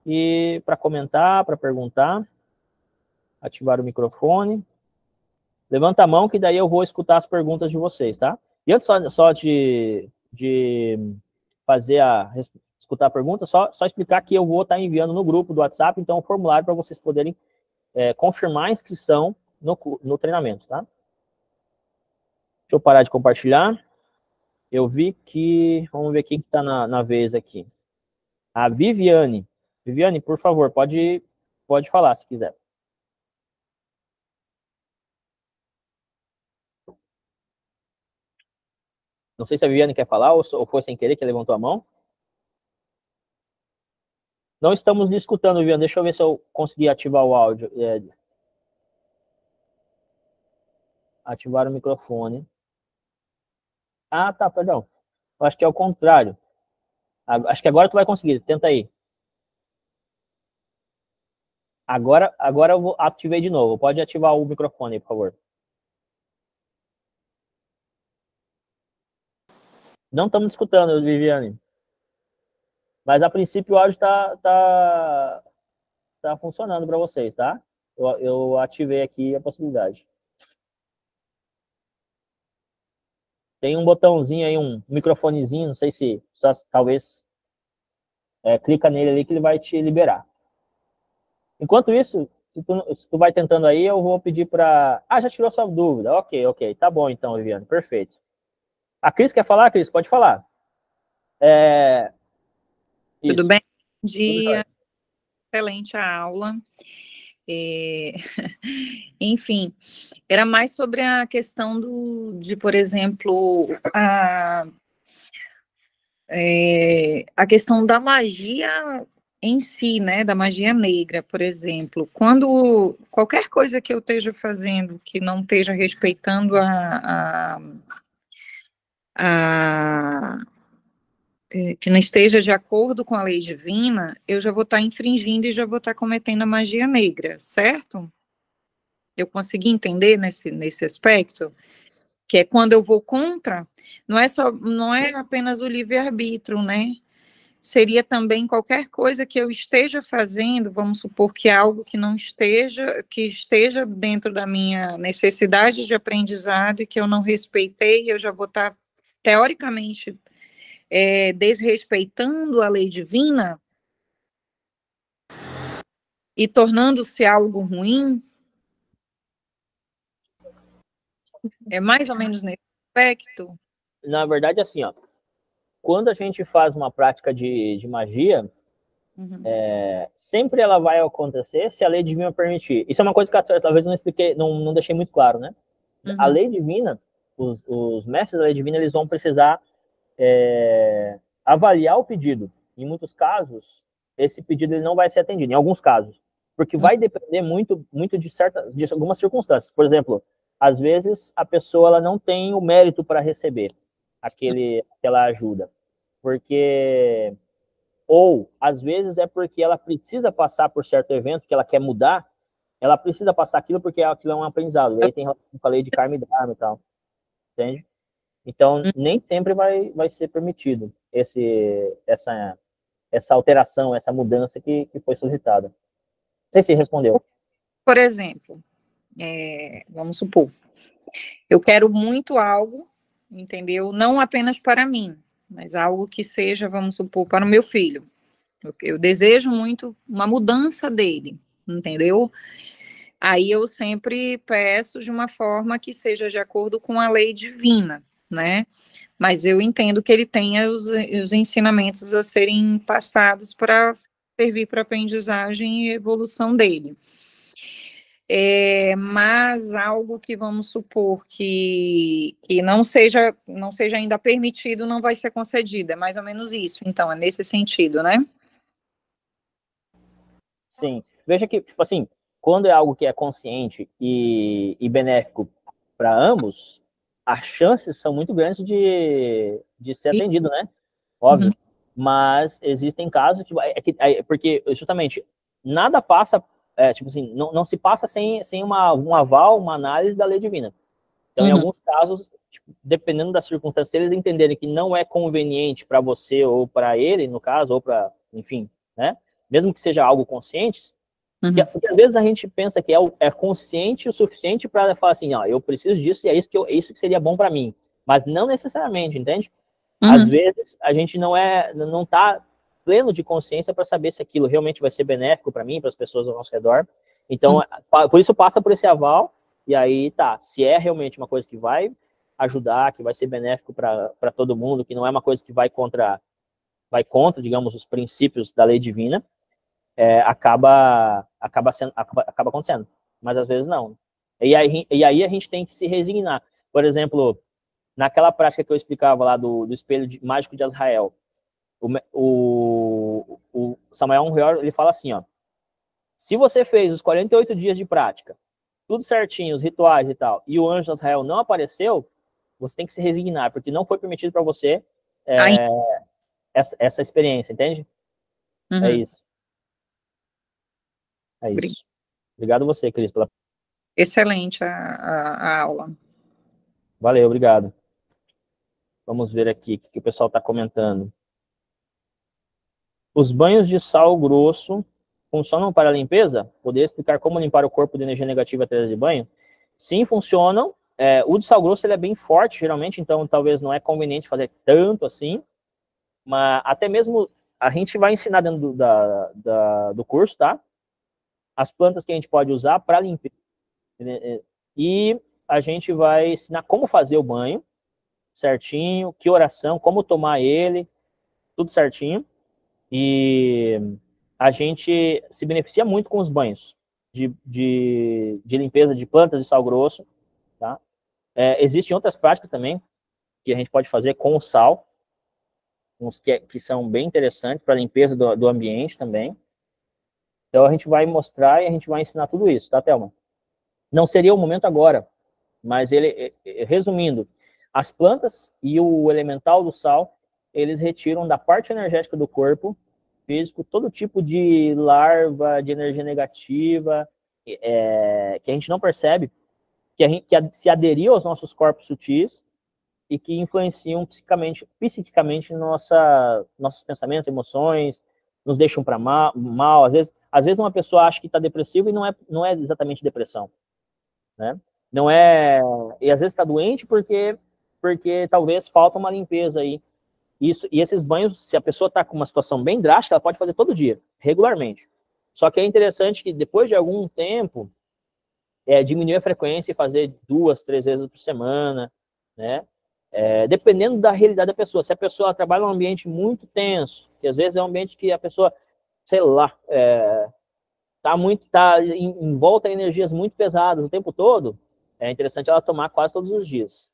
e para comentar, para perguntar, ativar o microfone. Levanta a mão que daí eu vou escutar as perguntas de vocês, tá? E antes só de fazer escutar a pergunta, só explicar que eu vou estar enviando no grupo do WhatsApp, então, o formulário para vocês poderem confirmar a inscrição no treinamento, tá? Deixa eu parar de compartilhar. Eu vi que... Vamos ver quem que está na vez aqui. A Viviane. Viviane, por favor, pode falar se quiser. Não sei se a Viviane quer falar ou foi sem querer que levantou a mão. Não estamos lhe escutando, Viviane. Deixa eu ver se eu consegui ativar o áudio. Ativar o microfone. Ah, tá, perdão. Eu acho que é o contrário. Acho que agora tu vai conseguir. Tenta aí. Agora eu ativei de novo. Pode ativar o microfone aí, por favor. Não estamos escutando, Viviane. Mas a princípio o áudio tá funcionando para vocês, tá? Eu ativei aqui a possibilidade. Tem um botãozinho aí, um microfonezinho, não sei se talvez clica nele ali que ele vai te liberar. Enquanto isso, se tu vai tentando aí, eu vou pedir para... Ah, já tirou sua dúvida. Ok. Tá bom então, Viviane. Perfeito. A Cris quer falar? Cris, pode falar. Tudo bem? Bom dia. Excelente a aula. Enfim, era mais sobre a questão de, por exemplo, a questão da magia em si, né, da magia negra, por exemplo. Quando qualquer coisa que eu esteja fazendo que não esteja respeitando que não esteja de acordo com a lei divina, eu já vou estar infringindo e já vou estar cometendo a magia negra, certo? Eu consegui entender nesse aspecto? Que é quando eu vou contra, não é apenas o livre-arbítrio, né? Seria também qualquer coisa que eu esteja fazendo, vamos supor que é algo que não esteja, que esteja dentro da minha necessidade de aprendizado e que eu não respeitei, eu já vou estar, teoricamente, desrespeitando a lei divina e tornando-se algo ruim. É mais ou menos nesse aspecto? Na verdade, assim, ó, quando a gente faz uma prática de magia, sempre ela vai acontecer se a lei divina permitir. Isso é uma coisa que talvez eu não expliquei, não deixei muito claro, né? A lei divina, os mestres da lei divina, eles vão precisar avaliar o pedido. Em muitos casos, esse pedido ele não vai ser atendido, em alguns casos, porque vai depender muito de algumas circunstâncias. Por exemplo, às vezes a pessoa ela não tem o mérito para receber aquela ajuda, porque ou às vezes é porque ela precisa passar por certo evento que ela quer mudar, essa precisa passar aquilo porque aquilo é um aprendizado. E aí tem relação com a lei de karma e dharma e tal, entende? Então, nem sempre vai ser permitido essa alteração, essa mudança que foi solicitada. Não sei se respondeu. Por exemplo, vamos supor, eu quero muito algo, entendeu? Não apenas para mim, mas algo que seja, vamos supor, para o meu filho. Eu desejo muito uma mudança dele, entendeu? Aí eu sempre peço de uma forma que seja de acordo com a lei divina, né? Mas eu entendo que ele tenha os ensinamentos a serem passados para servir para a aprendizagem e evolução dele. Mas algo que vamos supor que não seja ainda permitido, não vai ser concedido, é mais ou menos isso, então, é nesse sentido, né? Sim, veja que, tipo assim, quando é algo que é consciente e benéfico para ambos, as chances são muito grandes de ser atendido, né? Óbvio. Mas existem casos, tipo, porque justamente nada passa, tipo assim, não se passa sem um aval, uma análise da lei divina. Então, em alguns casos, tipo, dependendo das circunstâncias, se eles entenderem que não é conveniente para você ou para ele, no caso, ou para, enfim, né? Mesmo que seja algo consciente, porque às vezes a gente pensa que é consciente o suficiente para falar assim, ó, eu preciso disso e é isso que seria bom para mim. Mas não necessariamente, entende? Às vezes a gente não tá pleno de consciência para saber se aquilo realmente vai ser benéfico para mim, para as pessoas ao nosso redor. Então, por isso passa por esse aval, e aí tá, se é realmente uma coisa que vai ajudar, que vai ser benéfico para todo mundo, que não é uma coisa que vai contra, digamos, os princípios da lei divina, acaba acontecendo. Mas às vezes não. E aí a gente tem que se resignar. Por exemplo, naquela prática que eu explicava lá do espelho mágico de Azrael, o Samael Aun-Weor, ele fala assim, ó, se você fez os 48 dias de prática, tudo certinho, os rituais e tal, e o anjo de Azrael não apareceu, você tem que se resignar, porque não foi permitido para você essa experiência, entende? É isso. É isso. Obrigado você, Cris, pela... Excelente a aula. Valeu, obrigado. Vamos ver aqui o que o pessoal está comentando. Os banhos de sal grosso funcionam para a limpeza? Poderia explicar como limpar o corpo de energia negativa através de banho? Sim, funcionam. O de sal grosso ele é bem forte, geralmente, então talvez não é conveniente fazer tanto assim. Mas até mesmo a gente vai ensinar dentro do curso, tá? As plantas que a gente pode usar para limpeza. E a gente vai ensinar como fazer o banho certinho, que oração, como tomar ele, tudo certinho. E a gente se beneficia muito com os banhos de limpeza de plantas de sal grosso, tá? Existem outras práticas também que a gente pode fazer com o sal, uns que são bem interessantes para a limpeza do ambiente também. Então a gente vai mostrar e a gente vai ensinar tudo isso, tá, Thelma? Não seria o momento agora, mas resumindo, as plantas e o elemental do sal, eles retiram da parte energética do corpo físico todo tipo de larva, de energia negativa, que a gente não percebe, que se aderiu aos nossos corpos sutis e que influenciam psiquicamente nossos pensamentos, emoções, nos deixam para mal. Às vezes uma pessoa acha que está depressiva e não é exatamente depressão, né? Não é, e às vezes está doente porque talvez falta uma limpeza aí. E esses banhos, se a pessoa está com uma situação bem drástica, ela pode fazer todo dia, regularmente. Só que é interessante que depois de algum tempo, diminuir a frequência e fazer 2, 3 vezes por semana, né? Dependendo da realidade da pessoa. Se a pessoa trabalha num ambiente muito tenso, que às vezes é um ambiente que a pessoa, sei lá, tá em volta de energias muito pesadas o tempo todo, é interessante ela tomar quase todos os dias.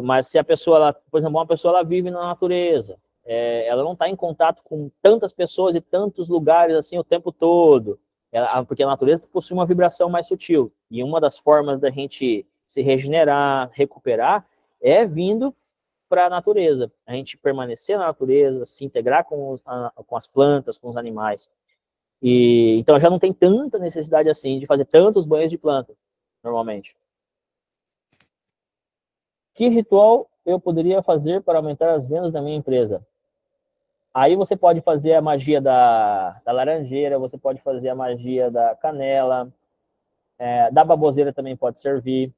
Mas se a pessoa, por exemplo, uma pessoa ela vive na natureza, ela não está em contato com tantas pessoas e tantos lugares assim o tempo todo, porque a natureza possui uma vibração mais sutil. E uma das formas da gente se regenerar, recuperar, é vindo para a natureza. A gente permanecer na natureza, se integrar com as plantas, com os animais. Então já não tem tanta necessidade assim de fazer tantos banhos de planta, normalmente. Que ritual eu poderia fazer para aumentar as vendas da minha empresa? Aí você pode fazer a magia da laranjeira, você pode fazer a magia da canela, da baboseira também pode servir.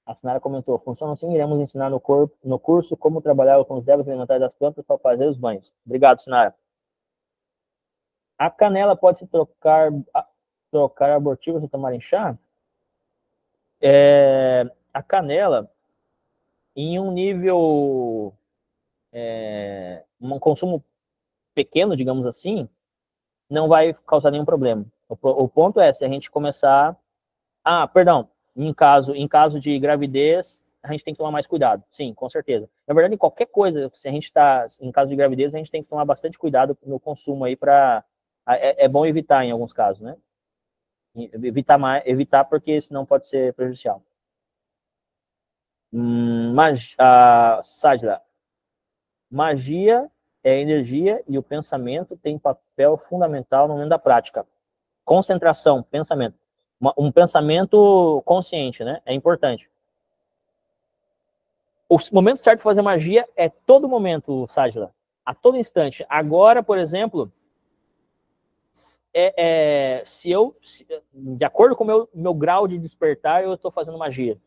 A Sinara comentou, funciona assim, iremos ensinar no curso como trabalhar com os débitos alimentares das plantas para fazer os banhos. Obrigado, Sinara. A canela pode se trocar abortiva se tomar em chá? A canela, em um nível, um consumo pequeno, digamos assim, não vai causar nenhum problema. O ponto é, se a gente começar... perdão, em caso de gravidez, a gente tem que tomar mais cuidado. Sim, com certeza. Na verdade, em qualquer coisa, se a gente está em caso de gravidez, a gente tem que tomar bastante cuidado no consumo aí para... É bom evitar em alguns casos, né? Evitar porque senão pode ser prejudicial. Mas, Sajla, magia é energia e o pensamento tem papel fundamental no mundo da prática. Concentração, pensamento. Um pensamento consciente, né? É importante. O momento certo de fazer magia é todo momento, Sajla. A todo instante. Agora, por exemplo, de acordo com o meu grau de despertar, eu estou fazendo magia.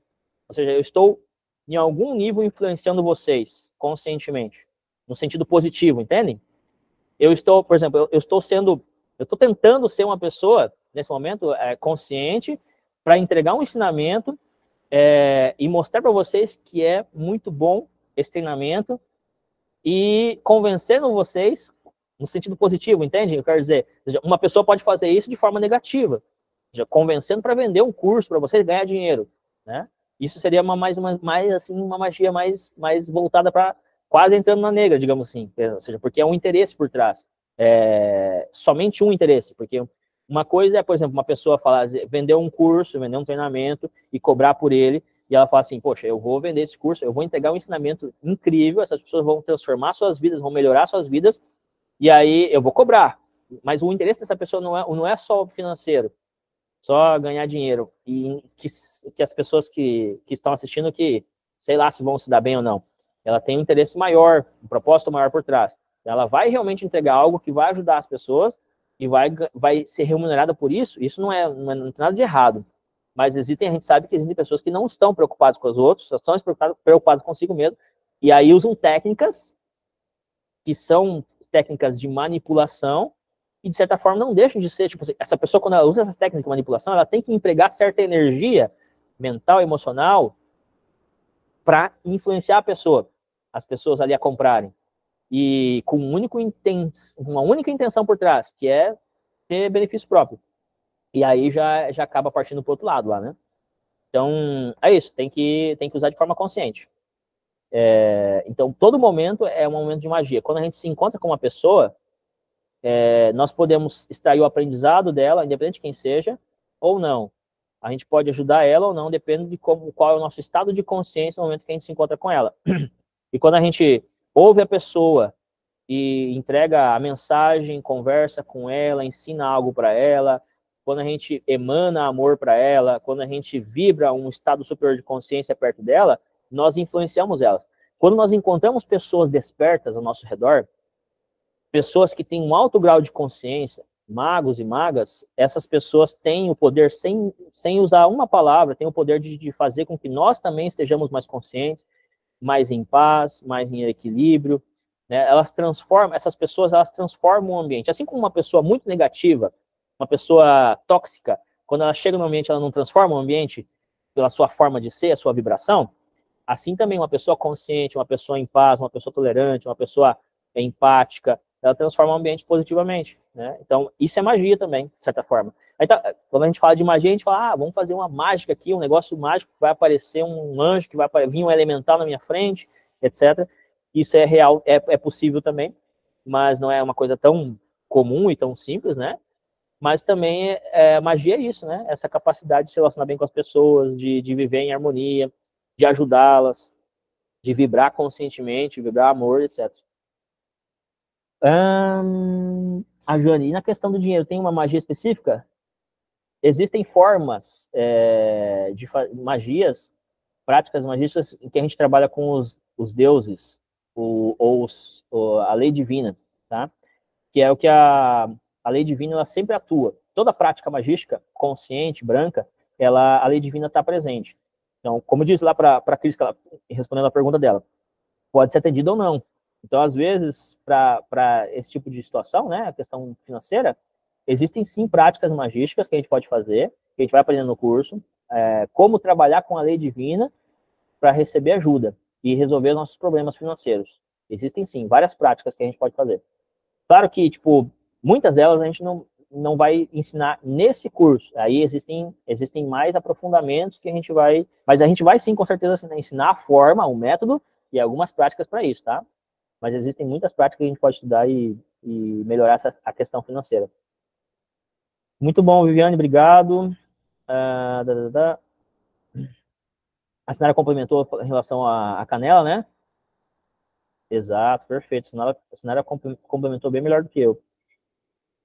Ou seja, eu estou, em algum nível, influenciando vocês conscientemente, no sentido positivo, entendem? Eu estou, por exemplo, eu estou tentando ser uma pessoa, nesse momento, consciente, para entregar um ensinamento e mostrar para vocês que é muito bom esse treinamento e convencendo vocês no sentido positivo, entende? Eu quero dizer, uma pessoa pode fazer isso de forma negativa, seja, convencendo para vender um curso para vocês ganhar dinheiro, né? Isso seria mais assim, uma magia mais voltada para quase entrando na negra, digamos assim, ou seja, porque é um interesse por trás, somente um interesse, porque uma coisa é, por exemplo, uma pessoa falar, vender um curso, vender um treinamento e cobrar por ele, e ela fala assim, poxa, eu vou vender esse curso, eu vou entregar um ensinamento incrível, essas pessoas vão transformar suas vidas, vão melhorar suas vidas, e aí eu vou cobrar. Mas o interesse dessa pessoa não é só financeiro, só ganhar dinheiro. E que as pessoas que estão assistindo, que sei lá se vão se dar bem ou não, ela tem um interesse maior, um propósito maior por trás. Ela vai realmente entregar algo que vai ajudar as pessoas e vai ser remunerada por isso. Isso não tem nada de errado. Mas a gente sabe que existem pessoas que não estão preocupadas com os outros, só estão preocupadas consigo mesmo, e aí usam técnicas que são técnicas de manipulação e, de certa forma, não deixam de ser, tipo, essa pessoa, quando ela usa essas técnicas de manipulação, ela tem que empregar certa energia mental, emocional, para influenciar a pessoa, as pessoas ali a comprarem. E com uma única intenção por trás, que é ter benefício próprio. E aí já acaba partindo para o outro lado lá, né? Então, é isso, tem que usar de forma consciente. Então, todo momento é um momento de magia. Quando a gente se encontra com uma pessoa, nós podemos extrair o aprendizado dela, independente de quem seja, ou não. A gente pode ajudar ela ou não, depende de qual é o nosso estado de consciência no momento que a gente se encontra com ela. E quando a gente ouve a pessoa e entrega a mensagem, conversa com ela, ensina algo para ela, quando a gente emana amor para ela, quando a gente vibra um estado superior de consciência perto dela, nós influenciamos elas. Quando nós encontramos pessoas despertas ao nosso redor, pessoas que têm um alto grau de consciência, magos e magas, essas pessoas têm o poder, sem usar uma palavra, têm o poder de fazer com que nós também estejamos mais conscientes, mais em paz, mais em equilíbrio, né? Essas pessoas, elas transformam o ambiente. Assim como uma pessoa muito negativa, uma pessoa tóxica, quando ela chega no ambiente, ela não transforma o ambiente pela sua forma de ser, a sua vibração, assim também uma pessoa consciente, uma pessoa em paz, uma pessoa tolerante, uma pessoa empática, ela transforma o ambiente positivamente, né? Então, isso é magia também, de certa forma. Aí, quando a gente fala de magia, a gente fala, vamos fazer uma mágica aqui, um negócio mágico, vai aparecer um anjo, que vai vir um elemental na minha frente, etc. Isso é real, é possível também, mas não é uma coisa tão comum e tão simples, né? Mas também magia é isso, né? Essa capacidade de se relacionar bem com as pessoas, de viver em harmonia, de ajudá-las, de vibrar conscientemente, vibrar amor, etc. A Joane, e na questão do dinheiro, tem uma magia específica? Existem formas de magias, práticas magísticas, em que a gente trabalha com os deuses, a lei divina, tá? Que é o que a lei divina ela sempre atua. Toda prática magística, consciente, branca, a lei divina está presente. Então, como disse lá para a Cris, respondendo a pergunta dela, pode ser atendido ou não. Então, às vezes, para esse tipo de situação, né, a questão financeira, existem sim práticas magísticas que a gente pode fazer, que a gente vai aprendendo no curso, como trabalhar com a lei divina para receber ajuda e resolver nossos problemas financeiros. Existem sim várias práticas que a gente pode fazer. Claro que, tipo, muitas delas a gente não vai ensinar nesse curso. Aí existem mais aprofundamentos que a gente vai... Mas a gente vai sim, com certeza, ensinar a forma, o método e algumas práticas para isso, tá? Mas existem muitas práticas que a gente pode estudar e melhorar a questão financeira. Muito bom, Viviane, obrigado. A Sinara complementou em relação à canela, né? Exato, perfeito. A Sinara complementou bem melhor do que eu.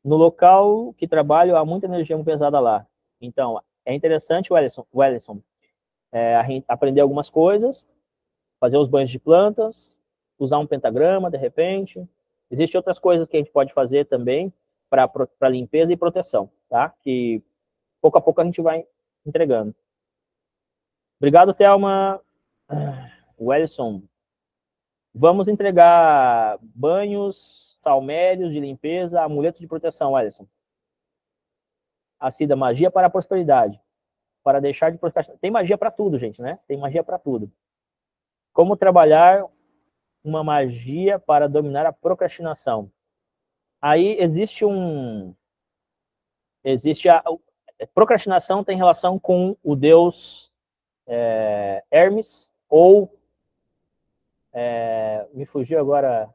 No local que trabalho, há muita energia pesada lá. Então, é interessante, Wellington, a gente aprender algumas coisas, fazer os banhos de plantas, usar um pentagrama, de repente. Existem outras coisas que a gente pode fazer também para limpeza e proteção, tá? Que pouco a pouco a gente vai entregando. Obrigado, Thelma. Wellison, vamos entregar banhos, salmérios de limpeza, amuleto de proteção, Wellison. A Cida, magia para a prosperidade. Para deixar de procrastinar. Tem magia para tudo, gente, né? Tem magia para tudo. Como trabalhar uma magia para dominar a procrastinação? Aí existe procrastinação tem relação com o deus Hermes, ou me fugiu agora,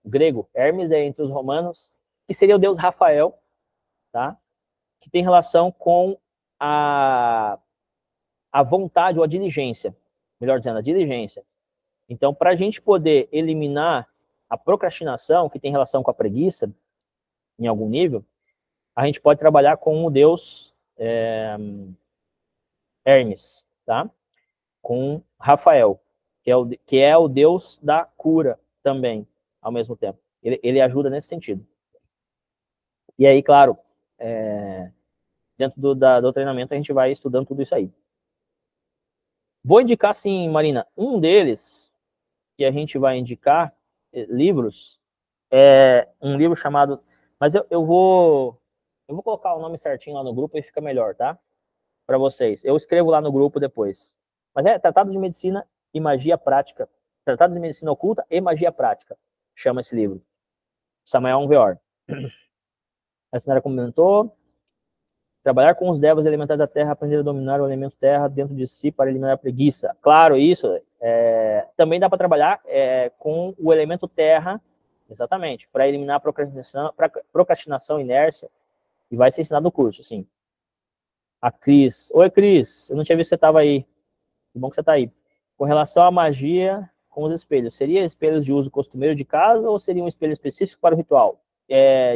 grego. Hermes é entre os romanos, que seria o deus Rafael, tá? Que tem relação com a vontade ou a diligência, melhor dizendo, a diligência. Então, para a gente poder eliminar a procrastinação, que tem relação com a preguiça, em algum nível, a gente pode trabalhar com o deus Hermes, tá? Com Rafael, que é o deus da cura também, ao mesmo tempo. Ele ajuda nesse sentido. E aí, claro, dentro do treinamento, a gente vai estudando tudo isso aí. Vou indicar, sim, Marina, um deles que a gente vai indicar, livros, é um livro chamado... Mas eu vou colocar o nome certinho lá no grupo e fica melhor, tá? Para vocês. Eu escrevo lá no grupo depois. Mas é Tratado de Medicina e Magia Prática. Tratado de Medicina Oculta e Magia Prática. Chama esse livro. Samuel Weor. A senhora comentou. Trabalhar com os devas elementares da terra, aprender a dominar o elemento terra dentro de si para eliminar a preguiça. Claro, isso. Também dá para trabalhar com o elemento terra, exatamente, para eliminar a procrastinação, inércia, e vai ser ensinado no curso, sim. A Cris. Oi, Cris. Eu não tinha visto que você estava aí. Que bom que você está aí. Com relação à magia com os espelhos, seria espelhos de uso costumeiro de casa ou seria um espelho específico para o ritual?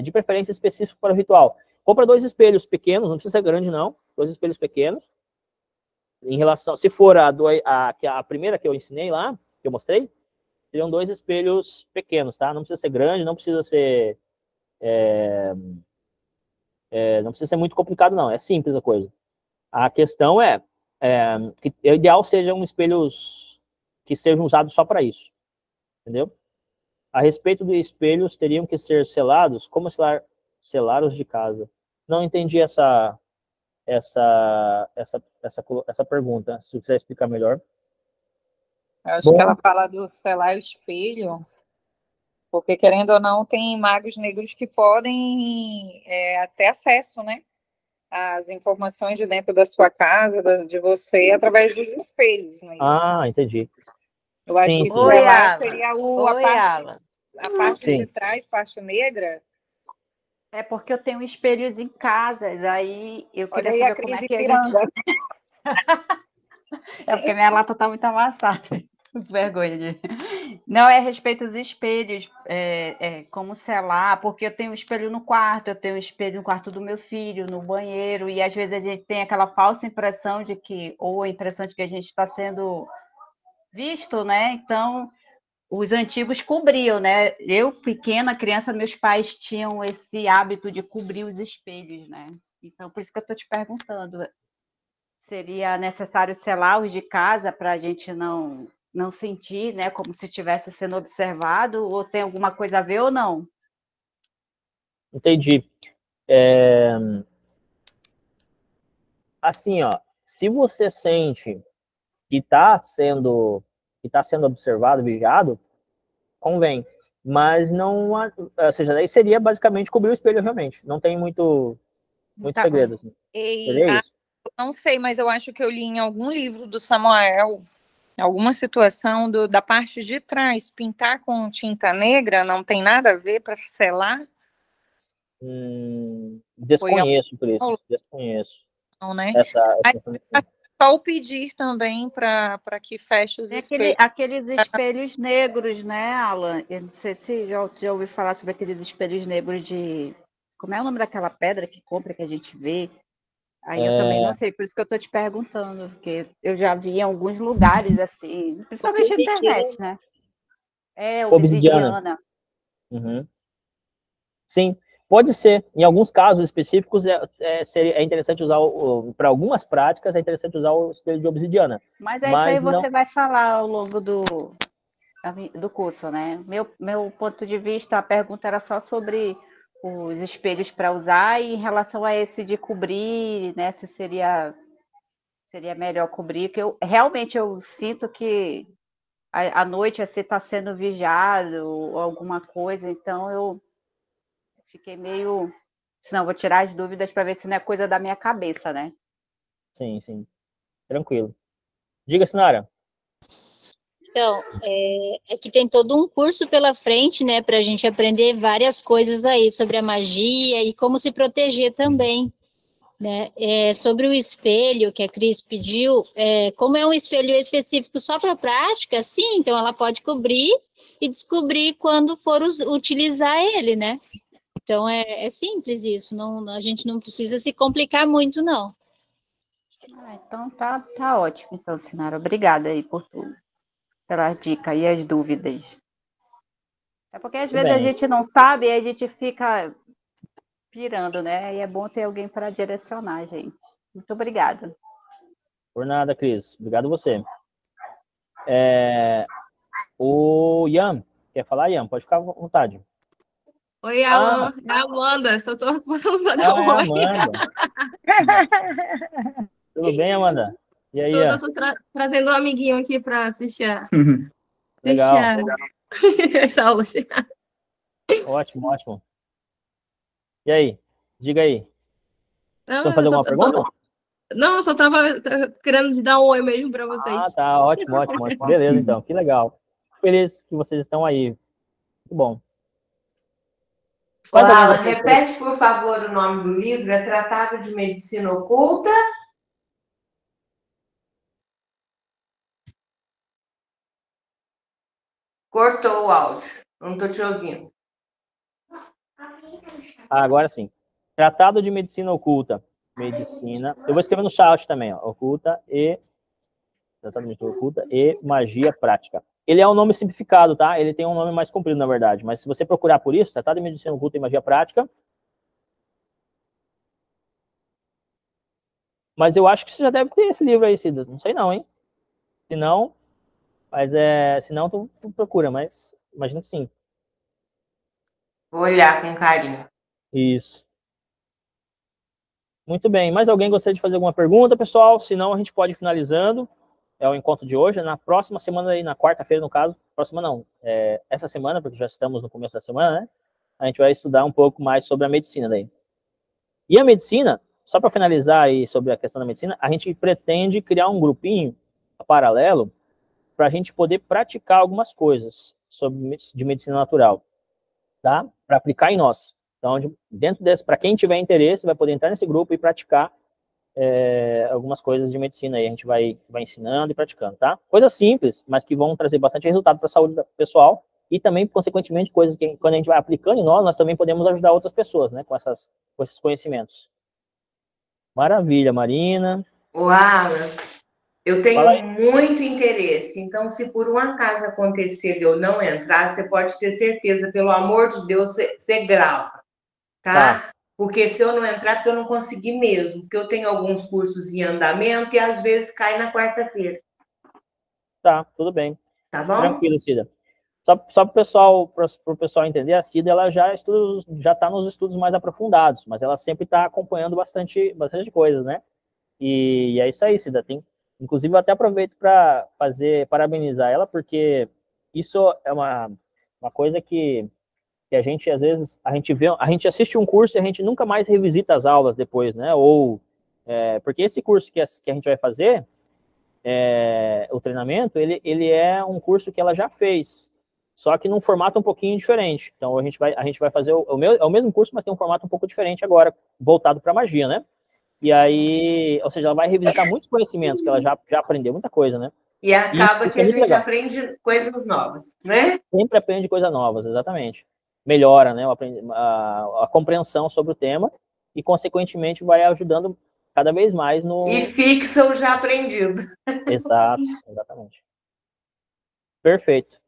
De preferência específico para o ritual. Compra 2 espelhos pequenos, não precisa ser grande não, 2 espelhos pequenos. Em relação, se for a primeira que eu ensinei lá, que eu mostrei, seriam 2 espelhos pequenos, tá? Não precisa ser grande, não precisa ser não precisa ser muito complicado não, é simples a coisa. A questão que o ideal sejam espelhos que sejam usados só para isso, entendeu? A respeito dos espelhos, teriam que ser selados? Como selar os de casa? Não entendi essa pergunta. Se você quiser explicar melhor. Eu acho que ela fala do selar o espelho, porque, querendo ou não, tem magos negros que podem ter acesso, né, às informações de dentro da sua casa, de você, através dos espelhos, não é isso? Ah, entendi. Eu acho Sim, que sim. selar seria a parte Sim. de trás, parte negra. É porque eu tenho espelhos em casa, daí eu queria Olha aí saber como é a que a Ipiranga. gente... É porque minha lata tá muito amassada. Vergonha de... Não, é a respeito dos espelhos, como selar, porque eu tenho um espelho no quarto, eu tenho um espelho no quarto do meu filho, no banheiro, e às vezes a gente tem aquela falsa impressão de que, ou a impressão de que a gente está sendo visto, né? Então, os antigos cobriam, né? Eu, pequena criança, meus pais tinham esse hábito de cobrir os espelhos, né? Então, por isso que eu estou te perguntando, seria necessário selar os de casa para a gente não sentir, né, como se estivesse sendo observado, ou tem alguma coisa a ver ou não? Entendi. Assim, ó, se você sente que está sendo observado, vigiado, convém. Mas não, ou seja, daí seria basicamente cobrir o espelho realmente. Não tem muito segredo. Assim. Seria isso. Não sei, mas eu acho que eu li em algum livro do Samuel, alguma situação da parte de trás, pintar com tinta negra não tem nada a ver para selar? Desconheço por isso. Desconheço. Não, né? Essa só o pedir também para que feche os espelhos. Aqueles espelhos negros, né, Alan? Eu não sei se já ouviu falar sobre aqueles espelhos negros de... Como é o nome daquela pedra que compra, que a gente vê? Aí eu também não sei, por isso que eu estou te perguntando, porque eu já vi em alguns lugares assim, principalmente na internet, né? Obsidiana. Obsidiana. Uhum. Sim, pode ser. Em alguns casos específicos, é interessante usar, para algumas práticas, é interessante usar o espelho de obsidiana. Mas é isso aí não... você vai falar ao longo do curso, né? Meu ponto de vista, a pergunta era só sobre os espelhos para usar e em relação a esse de cobrir, né? Se seria melhor cobrir, porque realmente eu sinto que à noite você está sendo vigiado ou alguma coisa, então eu fiquei meio. Não, vou tirar as dúvidas para ver se não é coisa da minha cabeça, né? Sim, sim. Tranquilo. Diga, Sinara. Então, é que tem todo um curso pela frente, né, para a gente aprender várias coisas aí sobre a magia e como se proteger também, né? Sobre o espelho que a Cris pediu, como é um espelho específico só para prática, sim, então ela pode cobrir e descobrir quando for utilizar ele, né? Então é simples isso, não, a gente não precisa se complicar muito, não. Então tá ótimo, então, Sinara. Obrigada aí por tudo, pela dica e as dúvidas. É porque às vezes a gente não sabe e a gente fica pirando, né? E é bom ter alguém para direcionar a gente. Muito obrigada. Por nada, Cris. Obrigado a você. O Ian, quer falar, Ian? Pode ficar à vontade. Oi, Alan. É a Amanda. Só tô passando para dar um É a oi. Amanda. Tudo bem, Amanda? E aí, Tudo, Ian? eu tô trazendo um amiguinho aqui para assistir Legal. essa aula. Ótimo, ótimo. E aí? Diga aí. Não, Quer fazer alguma pergunta? Não, eu só tava querendo dar um oi mesmo para vocês. Ah, tá. Ótimo, ótimo, ótimo. Beleza, então. Que legal. Feliz que vocês estão aí. Muito bom. Olá, Alan, repete, por favor, o nome do livro. É Tratado de Medicina Oculta? Cortou o áudio. Não estou te ouvindo. Agora sim. Tratado de Medicina Oculta. Medicina. Eu vou escrever no chat também, ó. Oculta e. Tratado de Medicina Oculta e Magia Prática. Ele é um nome simplificado, tá? Ele tem um nome mais comprido, na verdade. Mas se você procurar por isso, Tratado de Medicina Oculta e Magia Prática. Mas eu acho que você já deve ter esse livro aí, Cida. Não sei não, hein? Se não, se não, tu procura, mas imagino que sim. Vou olhar com carinho. Isso. Muito bem. Mais alguém gostaria de fazer alguma pergunta, pessoal? Se não, a gente pode ir finalizando. É o encontro de hoje. Na próxima semana, aí, na quarta-feira, no caso. Próxima não. Essa semana, porque já estamos no começo da semana, né? A gente vai estudar um pouco mais sobre a medicina daí. E a medicina, só para finalizar aí sobre a questão da medicina, a gente pretende criar um grupinho paralelo para a gente poder praticar algumas coisas de medicina natural, tá? Para aplicar em nós. Então, dentro desse, para quem tiver interesse, vai poder entrar nesse grupo e praticar algumas coisas de medicina aí. A gente vai ensinando e praticando, tá? Coisas simples, mas que vão trazer bastante resultado para a saúde pessoal e também, consequentemente, coisas que, quando a gente vai aplicando em nós também podemos ajudar outras pessoas, né? Com esses conhecimentos. Maravilha, Marina. O Alan, eu tenho muito interesse. Então, se por um acaso acontecer de eu não entrar, você pode ter certeza, pelo amor de Deus, você grava, tá? Porque se eu não entrar, porque eu não consegui mesmo. Porque eu tenho alguns cursos em andamento e às vezes cai na quarta-feira. Tá, tudo bem. Tá bom? Tranquilo, Cida. Só para o pessoal entender, a Cida ela já está nos estudos mais aprofundados, mas ela sempre está acompanhando bastante coisas, né? E é isso aí, Cida. Inclusive, eu até aproveito para parabenizar ela, porque isso é uma coisa que a gente, às vezes, a gente assiste um curso e a gente nunca mais revisita as aulas depois, né? Porque esse curso que a gente vai fazer, o treinamento, ele é um curso que ela já fez, só que num formato um pouquinho diferente. Então, a gente vai fazer o mesmo curso, mas tem um formato um pouco diferente agora, voltado para magia, né? E aí, ou seja, ela vai revisitar muitos conhecimentos que ela já aprendeu, muita coisa, né? E acaba que a gente legal. aprende coisas novas, né? Sempre aprende coisas novas, exatamente. Melhora, né, a compreensão sobre o tema e, consequentemente, vai ajudando cada vez mais no... E fixa o já aprendido. Exato, exatamente. Perfeito.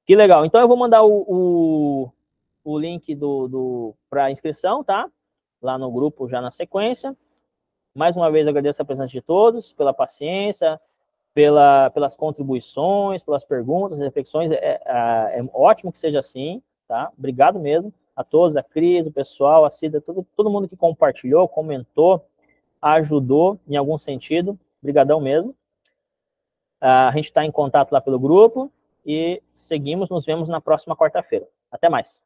Que legal. Então eu vou mandar o link para inscrição, tá? Lá no grupo já na sequência. Mais uma vez agradeço a presença de todos, pela paciência, pelas contribuições, pelas perguntas, reflexões. É ótimo que seja assim, tá? Obrigado mesmo a todos, a Cris, o pessoal, a Cida, todo mundo que compartilhou, comentou, ajudou em algum sentido. Obrigadão mesmo. A gente está em contato lá pelo grupo e seguimos, nos vemos na próxima quarta-feira. Até mais.